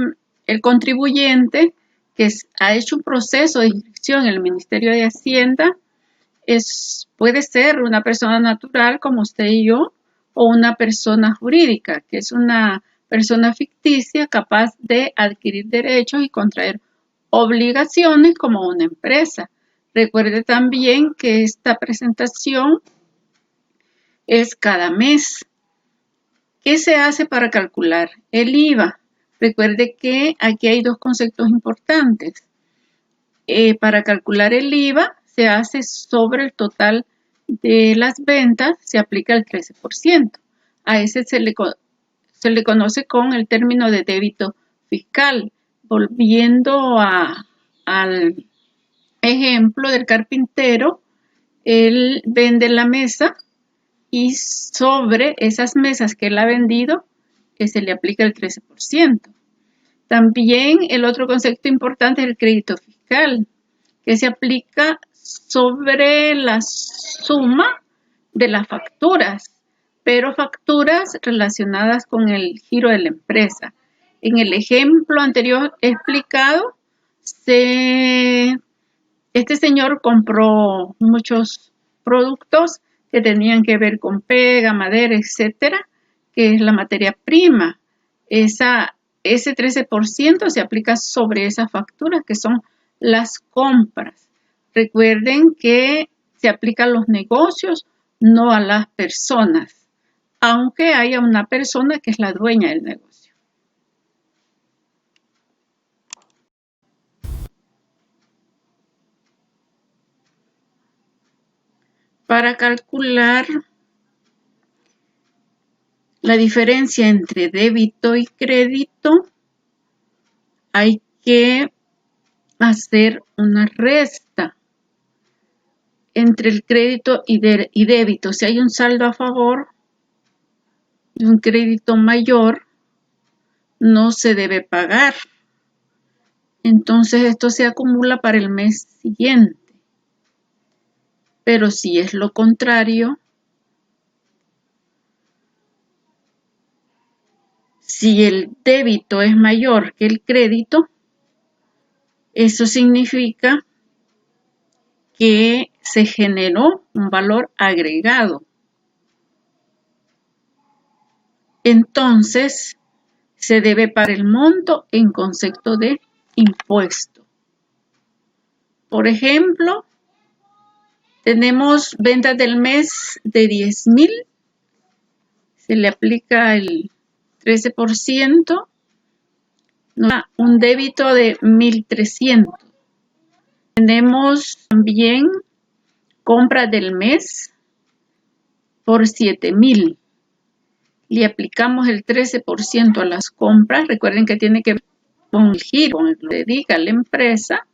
el contribuyente que ha hecho un proceso de inscripción en el Ministerio de Hacienda puede ser una persona natural como usted y yo, o una persona jurídica, que es una persona ficticia capaz de adquirir derechos y contraer obligaciones como una empresa. Recuerde también que esta presentación es cada mes. ¿Qué se hace para calcular el IVA? Recuerde que aquí hay dos conceptos importantes. Para calcular el IVA se hace sobre el total de las ventas, se aplica el 13%. A ese se le conoce con el término de débito fiscal. Volviendo al ejemplo del carpintero, él vende la mesa y sobre esas mesas que él ha vendido, se le aplica el 13%. También el otro concepto importante es el crédito fiscal, que se aplica sobre la suma de las facturas, pero facturas relacionadas con el giro de la empresa. En el ejemplo anterior explicado, este señor compró muchos productos que tenían que ver con pega, madera, etcétera, que es la materia prima. Ese 13% se aplica sobre esas facturas que son las compras. Recuerden que se aplica a los negocios, no a las personas, aunque haya una persona que es la dueña del negocio. Para calcular la diferencia entre débito y crédito, hay que hacer una resta entre el crédito y débito. Si hay un saldo a favor de un crédito mayor, no se debe pagar. Entonces esto se acumula para el mes siguiente. Pero si es lo contrario, si el débito es mayor que el crédito, eso significa que se generó un valor agregado. Entonces, se debe pagar el monto en concepto de impuesto. Por ejemplo, tenemos ventas del mes de 10,000, se le aplica el 13%, un débito de 1,300. Tenemos también compra del mes por 7,000. Le aplicamos el 13% a las compras. Recuerden que tiene que ver con el giro, con el que dedica la empresa,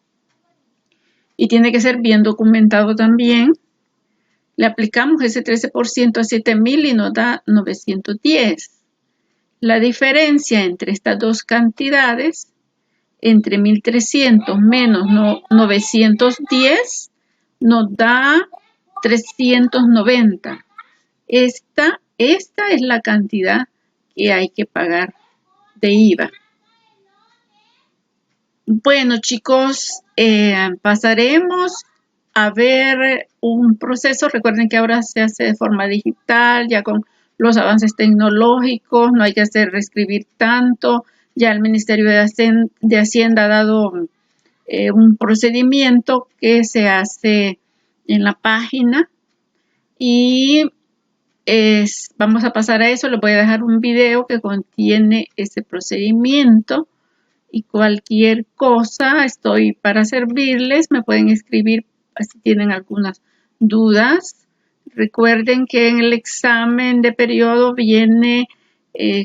y tiene que ser bien documentado también. Le aplicamos ese 13% a 7,000 y nos da 910. La diferencia entre estas dos cantidades, entre 1,300 menos 910, nos da 390. Esta es la cantidad que hay que pagar de IVA. Bueno, chicos, pasaremos a ver un proceso. Recuerden que ahora se hace de forma digital, ya con los avances tecnológicos, no hay que reescribir tanto. Ya el Ministerio de Hacienda ha dado un procedimiento que se hace en la página y vamos a pasar a eso. Les voy a dejar un video que contiene ese procedimiento y cualquier cosa estoy para servirles. Me pueden escribir si tienen algunas dudas. Recuerden que en el examen de periodo viene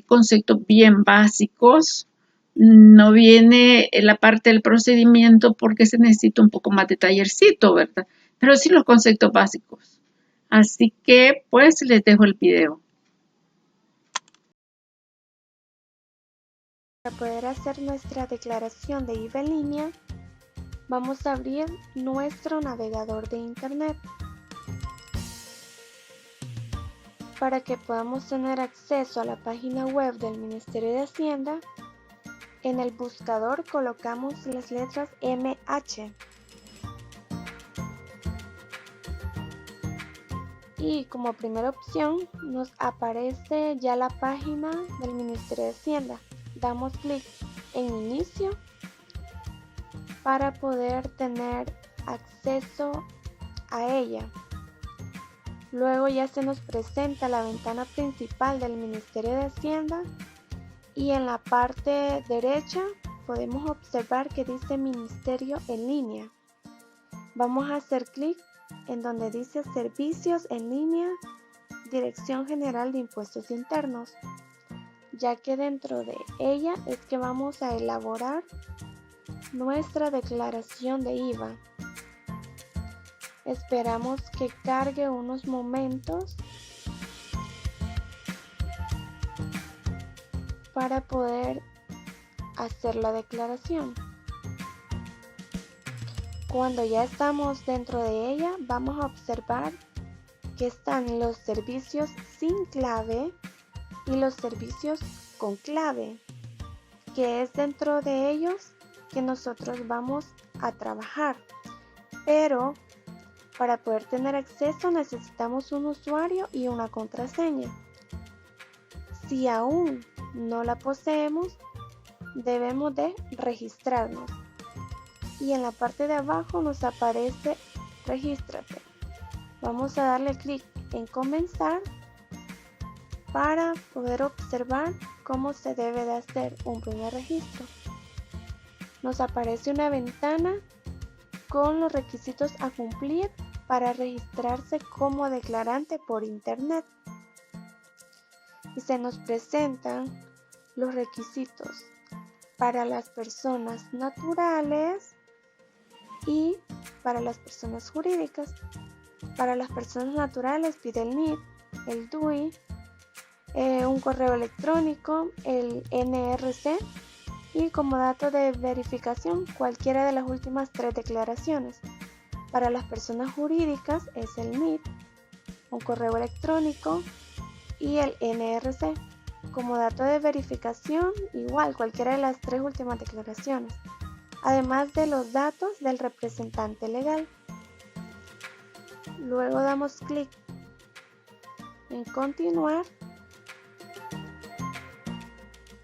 conceptos bien básicos. No viene la parte del procedimiento porque se necesita un poco más de tallercito, ¿verdad? Pero sí los conceptos básicos. Así que pues les dejo el video. Para poder hacer nuestra declaración de IVA en línea, vamos a abrir nuestro navegador de internet. Para que podamos tener acceso a la página web del Ministerio de Hacienda, en el buscador colocamos las letras MH. Y como primera opción nos aparece ya la página del Ministerio de Hacienda. Damos clic en Inicio para poder tener acceso a ella. Luego ya se nos presenta la ventana principal del Ministerio de Hacienda y en la parte derecha podemos observar que dice Ministerio en línea. Vamos a hacer clic en donde dice Servicios en línea, Dirección General de Impuestos Internos, ya que dentro de ella es que vamos a elaborar nuestra declaración de IVA. Esperamos que cargue unos momentos para poder hacer la declaración. Cuando ya estamos dentro de ella, vamos a observar que están los servicios sin clave y los servicios con clave, que es dentro de ellos que nosotros vamos a trabajar. Pero para poder tener acceso necesitamos un usuario y una contraseña. Si aún no la poseemos, debemos de registrarnos. Y en la parte de abajo nos aparece Regístrate. Vamos a darle clic en Comenzar para poder observar cómo se debe de hacer un primer registro. Nos aparece una ventana con los requisitos a cumplir para registrarse como declarante por internet. Y se nos presentan los requisitos para las personas naturales y para las personas jurídicas. Para las personas naturales pide el NID, el DUI, un correo electrónico, el NRC y como dato de verificación cualquiera de las últimas 3 declaraciones. Para las personas jurídicas es el NID, un correo electrónico y el NRC. Como dato de verificación, igual cualquiera de las 3 últimas declaraciones, además de los datos del representante legal. Luego damos clic en Continuar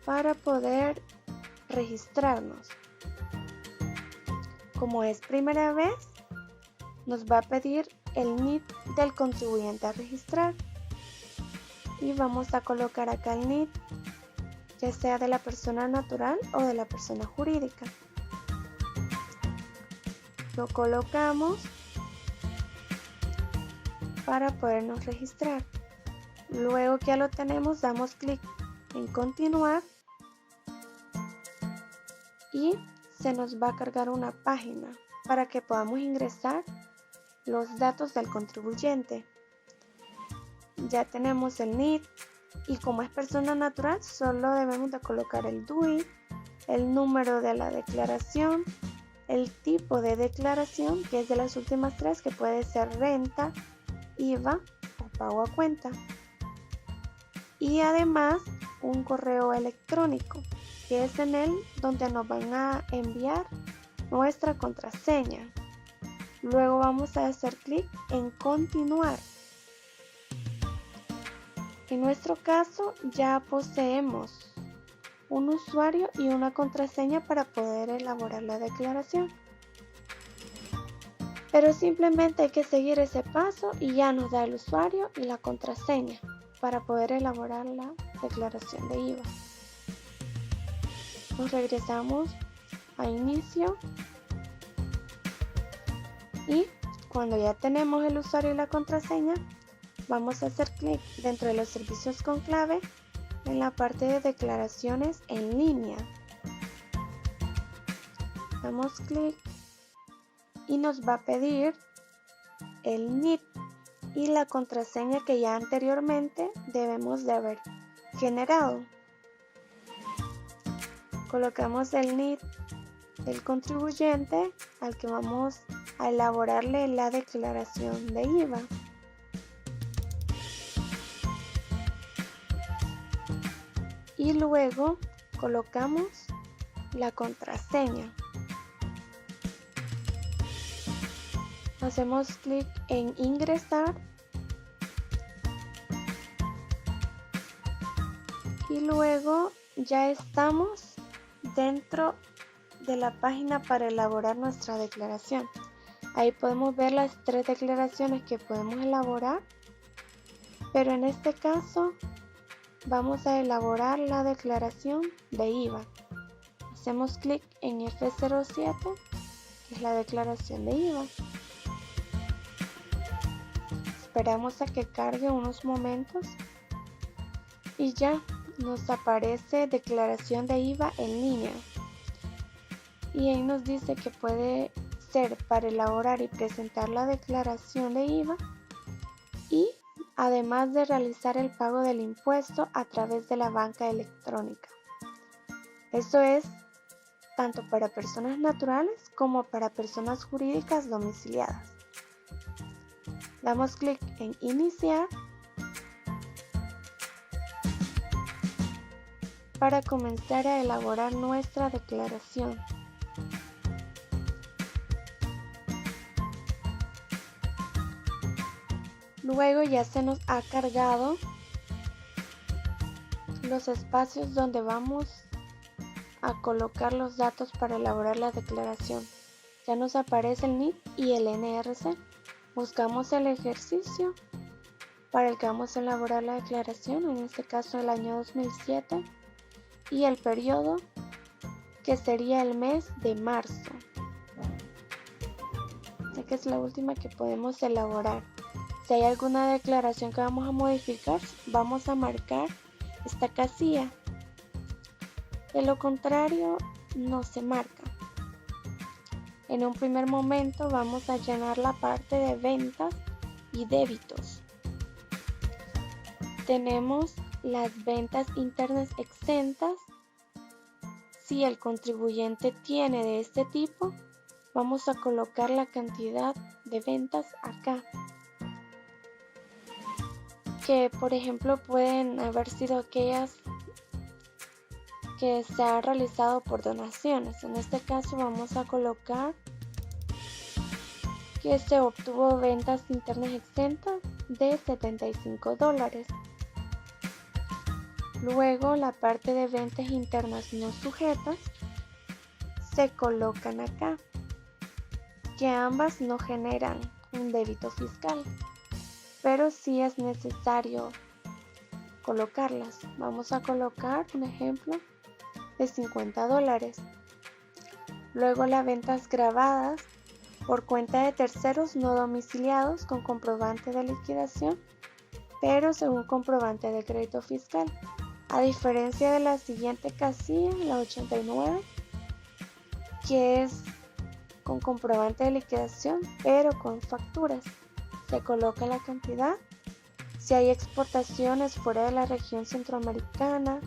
para poder registrarnos. Como es primera vez, nos va a pedir el NID del contribuyente a registrar y vamos a colocar acá el NID, ya sea de la persona natural o de la persona jurídica. Lo colocamos para podernos registrar. Luego que ya lo tenemos, damos clic en Continuar y se nos va a cargar una página para que podamos ingresar los datos del contribuyente. Ya tenemos el NID y como es persona natural solo debemos de colocar el DUI, el número de la declaración, el tipo de declaración que es de las últimas tres, que puede ser renta, IVA o pago a cuenta, y además un correo electrónico que es en él donde nos van a enviar nuestra contraseña. Luego vamos a hacer clic en continuar. En nuestro caso ya poseemos un usuario y una contraseña para poder elaborar la declaración. Pero simplemente hay que seguir ese paso y ya nos da el usuario y la contraseña para poder elaborar la declaración de IVA. Nos regresamos a inicio y cuando ya tenemos el usuario y la contraseña, vamos a hacer clic dentro de los servicios con clave en la parte de declaraciones en línea. Damos clic y nos va a pedir el NID y la contraseña que ya anteriormente debemos de haber generado. Colocamos el NID del contribuyente al que vamos a elaborarle la declaración de IVA. Y luego colocamos la contraseña. Hacemos clic en ingresar y luego ya estamos dentro de la página para elaborar nuestra declaración. Ahí podemos ver las 3 declaraciones que podemos elaborar, pero en este caso vamos a elaborar la declaración de IVA. Hacemos clic en F07, que es la declaración de IVA. Esperamos a que cargue unos momentos y ya nos aparece declaración de IVA en línea. Y ahí nos dice que puede ser para elaborar y presentar la declaración de IVA y además de realizar el pago del impuesto a través de la banca electrónica. Eso es tanto para personas naturales como para personas jurídicas domiciliadas. Damos clic en iniciar para comenzar a elaborar nuestra declaración. Luego ya se nos ha cargado los espacios donde vamos a colocar los datos para elaborar la declaración. Ya nos aparece el NID y el NRC. Buscamos el ejercicio para el que vamos a elaborar la declaración, en este caso el año 2007, y el periodo que sería el mes de marzo, ya que es la última que podemos elaborar. Si hay alguna declaración que vamos a modificar, vamos a marcar esta casilla. De lo contrario, no se marca. En un primer momento vamos a llenar la parte de ventas y débitos. Tenemos las ventas internas exentas. Si el contribuyente tiene de este tipo, vamos a colocar la cantidad de ventas acá, que por ejemplo pueden haber sido aquellas que se han realizado por donaciones. En este caso vamos a colocar que se obtuvo ventas internas exentas de $75. Luego la parte de ventas internas no sujetas se colocan acá, que ambas no generan un débito fiscal, pero sí es necesario colocarlas. Vamos a colocar un ejemplo de $50. Luego las ventas grabadas por cuenta de terceros no domiciliados con comprobante de liquidación, pero según comprobante de crédito fiscal. A diferencia de la siguiente casilla, la 89, que es con comprobante de liquidación, pero con facturas. Se coloca la cantidad. Si hay exportaciones fuera de la región centroamericana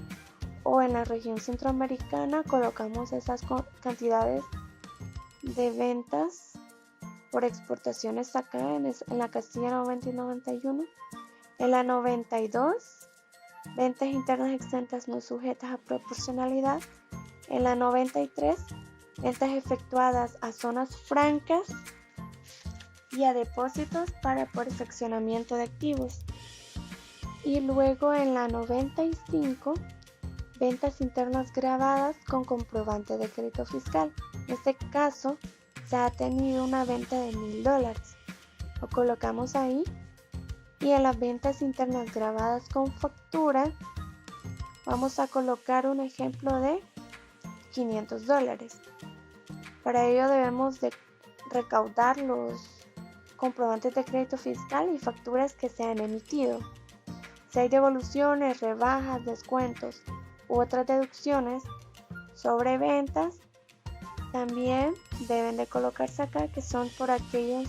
o en la región centroamericana, colocamos esas cantidades de ventas por exportaciones acá en la casilla 90 y 91. En la 92, ventas internas exentas no sujetas a proporcionalidad. En la 93, ventas efectuadas a zonas francas y a depósitos para perfeccionamiento de activos. Y luego en la 95, ventas internas grabadas con comprobante de crédito fiscal. En este caso, se ha tenido una venta de $1,000. Lo colocamos ahí. Y en las ventas internas grabadas con factura, vamos a colocar un ejemplo de $500. Para ello debemos de recaudar los comprobantes de crédito fiscal y facturas que se han emitido. Si hay devoluciones, rebajas, descuentos u otras deducciones sobre ventas, también deben de colocarse acá, que son por aquellos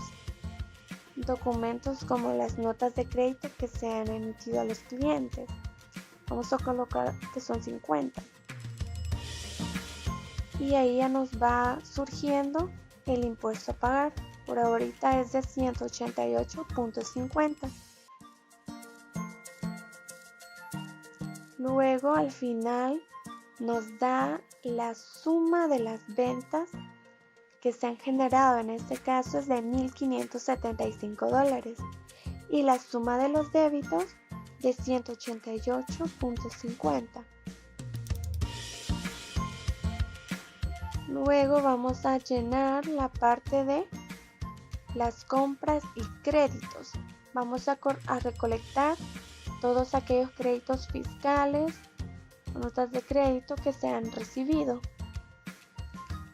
documentos como las notas de crédito que se han emitido a los clientes. Vamos a colocar que son 50. Y ahí ya nos va surgiendo el impuesto a pagar. Por ahorita es de 188.50. Luego al final nos da la suma de las ventas que se han generado. En este caso es de $1,575 y la suma de los débitos de 188.50. Luego vamos a llenar la parte de las compras y créditos. Vamos a recolectar todos aquellos créditos fiscales o notas de crédito que se han recibido.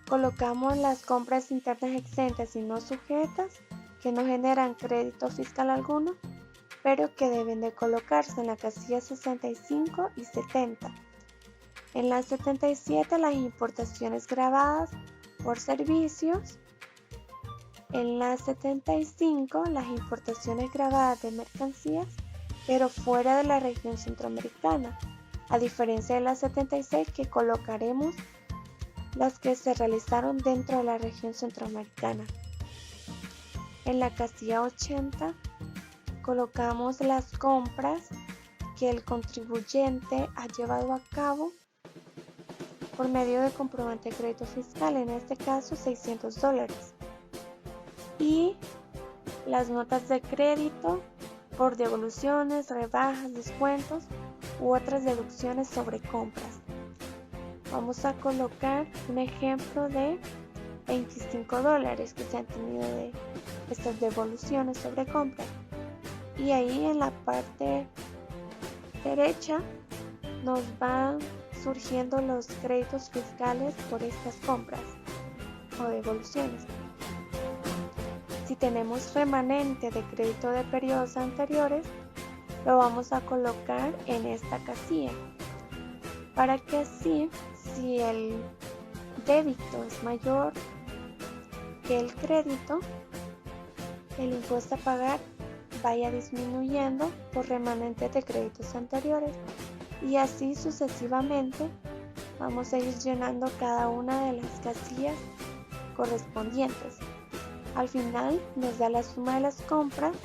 Colocamos las compras internas exentas y no sujetas que no generan crédito fiscal alguno, pero que deben de colocarse en la casilla 65 y 70. En la 77 las importaciones grabadas por servicios. En la 75 las importaciones grabadas de mercancías, pero fuera de la región centroamericana, a diferencia de la 76 que colocaremos las que se realizaron dentro de la región centroamericana. En la casilla 80 colocamos las compras que el contribuyente ha llevado a cabo por medio de comprobante de crédito fiscal, en este caso $600. Y las notas de crédito por devoluciones, rebajas, descuentos u otras deducciones sobre compras. Vamos a colocar un ejemplo de $25 que se han tenido de estas devoluciones sobre compras. Y ahí en la parte derecha nos van surgiendo los créditos fiscales por estas compras o devoluciones. Si tenemos remanente de crédito de periodos anteriores, lo vamos a colocar en esta casilla, para que así, si el débito es mayor que el crédito, el impuesto a pagar vaya disminuyendo por remanente de créditos anteriores, y así sucesivamente vamos a ir llenando cada una de las casillas correspondientes. Al final nos da la suma de las compras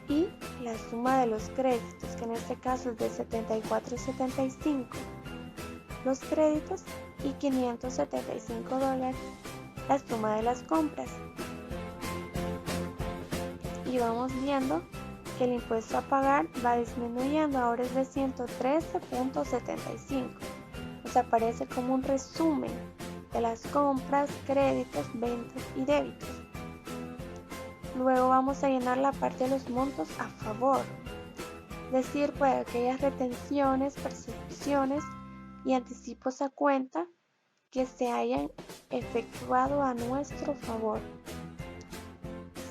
y la suma de los créditos, que en este caso es de $74.75 los créditos y $575 la suma de las compras. Y vamos viendo que el impuesto a pagar va disminuyendo, ahora es de 113.75. Nos aparece como un resumen de las compras, créditos, ventas y débitos. Luego vamos a llenar la parte de los montos a favor, es decir, pues aquellas retenciones, percepciones y anticipos a cuenta que se hayan efectuado a nuestro favor.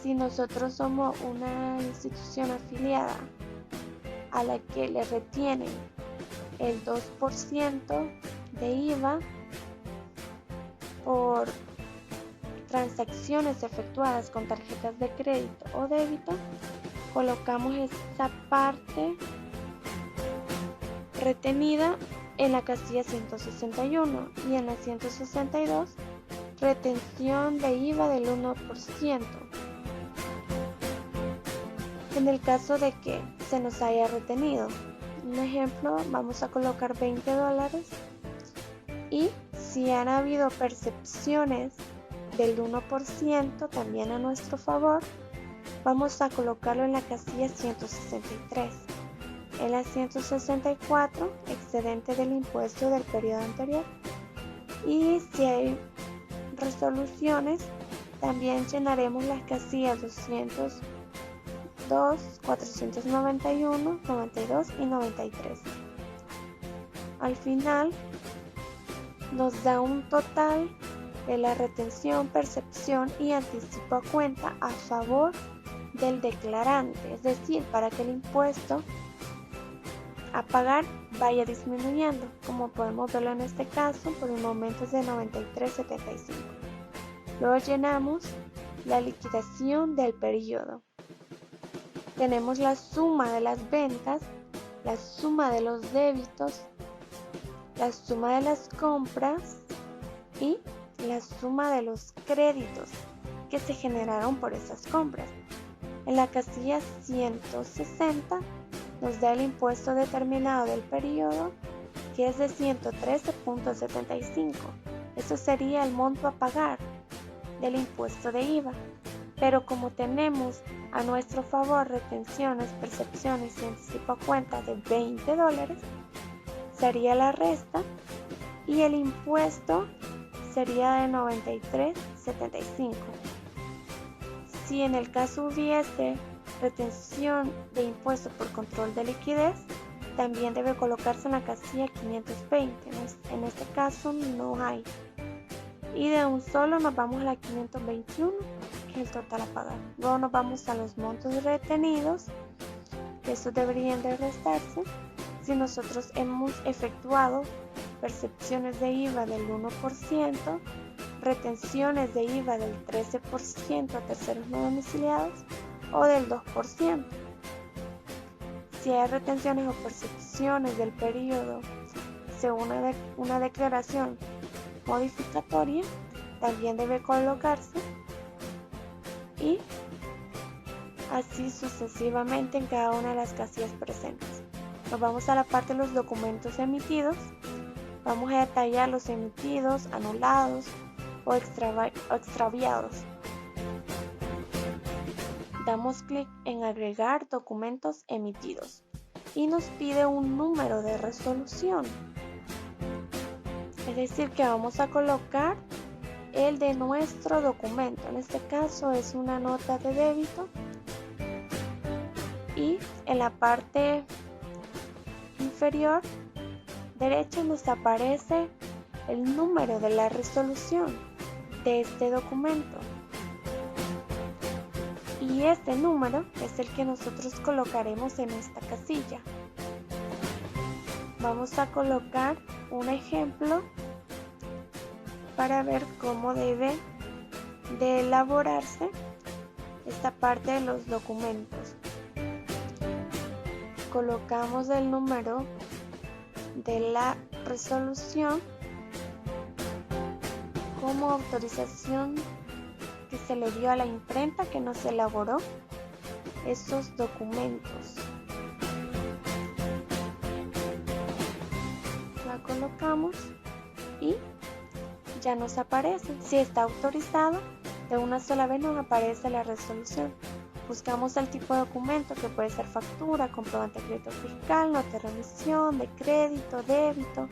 Si nosotros somos una institución afiliada a la que le retienen el 2% de IVA, por transacciones efectuadas con tarjetas de crédito o débito, colocamos esta parte retenida en la casilla 161 y en la 162 retención de IVA del 1%. En el caso de que se nos haya retenido, un ejemplo, vamos a colocar $20 y si han habido percepciones del 1% también a nuestro favor, vamos a colocarlo en la casilla 163. En la 164, excedente del impuesto del periodo anterior. Y si hay resoluciones, también llenaremos las casillas 202, 491, 92 y 93. Al final, nos da un total de la retención, percepción y anticipo a cuenta a favor del declarante, es decir, para que el impuesto a pagar vaya disminuyendo, como podemos verlo en este caso, por el momento es de 93.75. Luego llenamos la liquidación del periodo. Tenemos la suma de las ventas, la suma de los débitos, la suma de las compras y la suma de los créditos que se generaron por esas compras. En la casilla 160 nos da el impuesto determinado del periodo, que es de 113.75. Eso sería el monto a pagar del impuesto de IVA. Pero como tenemos a nuestro favor retenciones, percepciones y anticipo a cuenta de $20, sería la resta y el impuesto sería de 93.75. Si en el caso hubiese retención de impuesto por control de liquidez, también debe colocarse en la casilla 520. En este caso no hay. Y de un solo nos vamos a la 521, que es el total a pagar. Luego nos vamos a los montos retenidos, que estos deberían de restarse si nosotros hemos efectuado percepciones de IVA del 1%, retenciones de IVA del 13% a terceros no domiciliados o del 2%. Si hay retenciones o percepciones del periodo según una declaración modificatoria, también debe colocarse y así sucesivamente en cada una de las casillas presentes. Nos vamos a la parte de los documentos emitidos. Vamos a detallar los emitidos, anulados o extraviados. Damos clic en agregar documentos emitidos y nos pide un número de resolución. Es decir, que vamos a colocar el de nuestro documento. En este caso es una nota de débito y en la parte inferior derecha nos aparece el número de la resolución de este documento. Y este número es el que nosotros colocaremos en esta casilla. Vamos a colocar un ejemplo para ver cómo debe de elaborarse esta parte de los documentos. Colocamos el número de la resolución como autorización que se le dio a la imprenta que nos elaboró estos documentos. La colocamos y ya nos aparece. Si está autorizado, de una sola vez nos aparece la resolución. Buscamos el tipo de documento, que puede ser factura, comprobante de crédito fiscal, nota de remisión, de crédito, débito,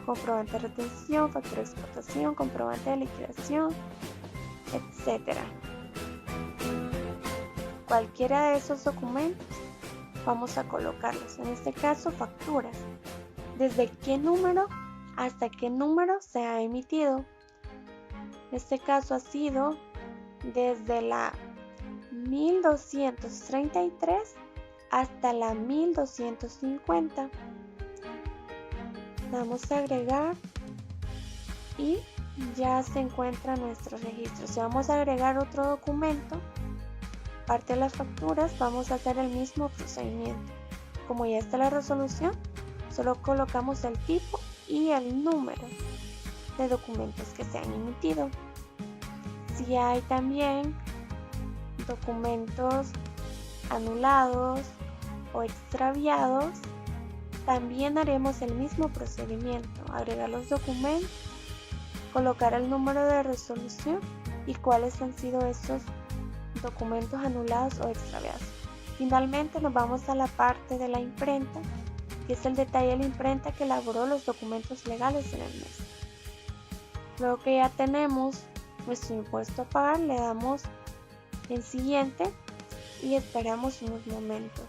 comprobante de retención, factura de exportación, comprobante de liquidación, etc. Cualquiera de esos documentos vamos a colocarlos. En este caso, facturas. ¿Desde qué número hasta qué número se ha emitido? En este caso ha sido desde la 1233 hasta la 1250. Damos a agregar y ya se encuentra nuestro registro. Si vamos a agregar otro documento, parte de las facturas, vamos a hacer el mismo procedimiento. Como ya está la resolución, solo colocamos el tipo y el número de documentos que se han emitido. Si hay también documentos anulados o extraviados, también haremos el mismo procedimiento: agregar los documentos, colocar el número de resolución y cuáles han sido estos documentos anulados o extraviados. Finalmente nos vamos a la parte de la imprenta, que es el detalle de la imprenta que elaboró los documentos legales en el mes. Luego que ya tenemos nuestro impuesto a pagar, le damos en siguiente y esperamos unos momentos.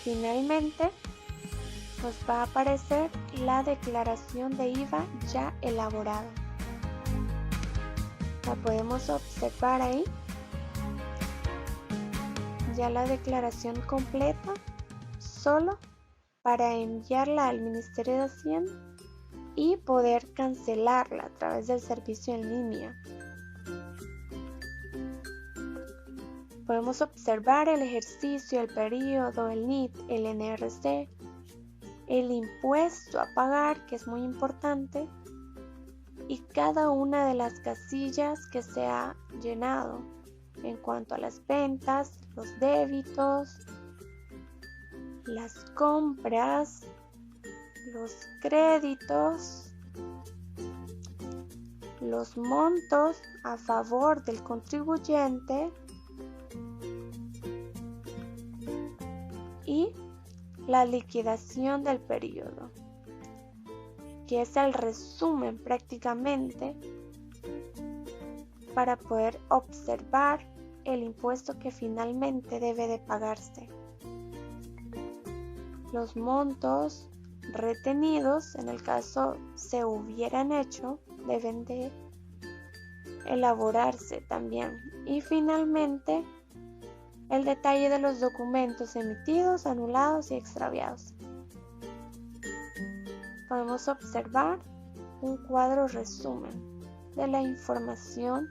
Finalmente nos va a aparecer la declaración de IVA ya elaborada. La podemos observar ahí. Ya la declaración completa, solo para enviarla al Ministerio de Hacienda y poder cancelarla a través del servicio en línea. Podemos observar el ejercicio, el periodo, el NIT, el NRC, el impuesto a pagar, que es muy importante, y cada una de las casillas que se ha llenado en cuanto a las ventas, los débitos, las compras, los créditos, los montos a favor del contribuyente y la liquidación del periodo, que es el resumen prácticamente para poder observar el impuesto que finalmente debe de pagarse. Los montos retenidos, en el caso se hubieran hecho, deben de elaborarse también. Y finalmente, el detalle de los documentos emitidos, anulados y extraviados. Podemos observar un cuadro resumen de la información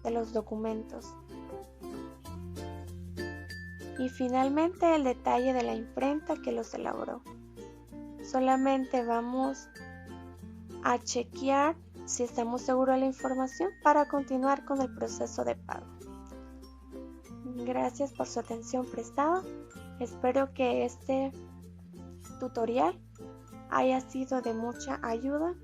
de los documentos. Y finalmente el detalle de la imprenta que los elaboró. Solamente vamos a chequear si estamos seguros de la información para continuar con el proceso de pago. Gracias por su atención prestada. Espero que este tutorial haya sido de mucha ayuda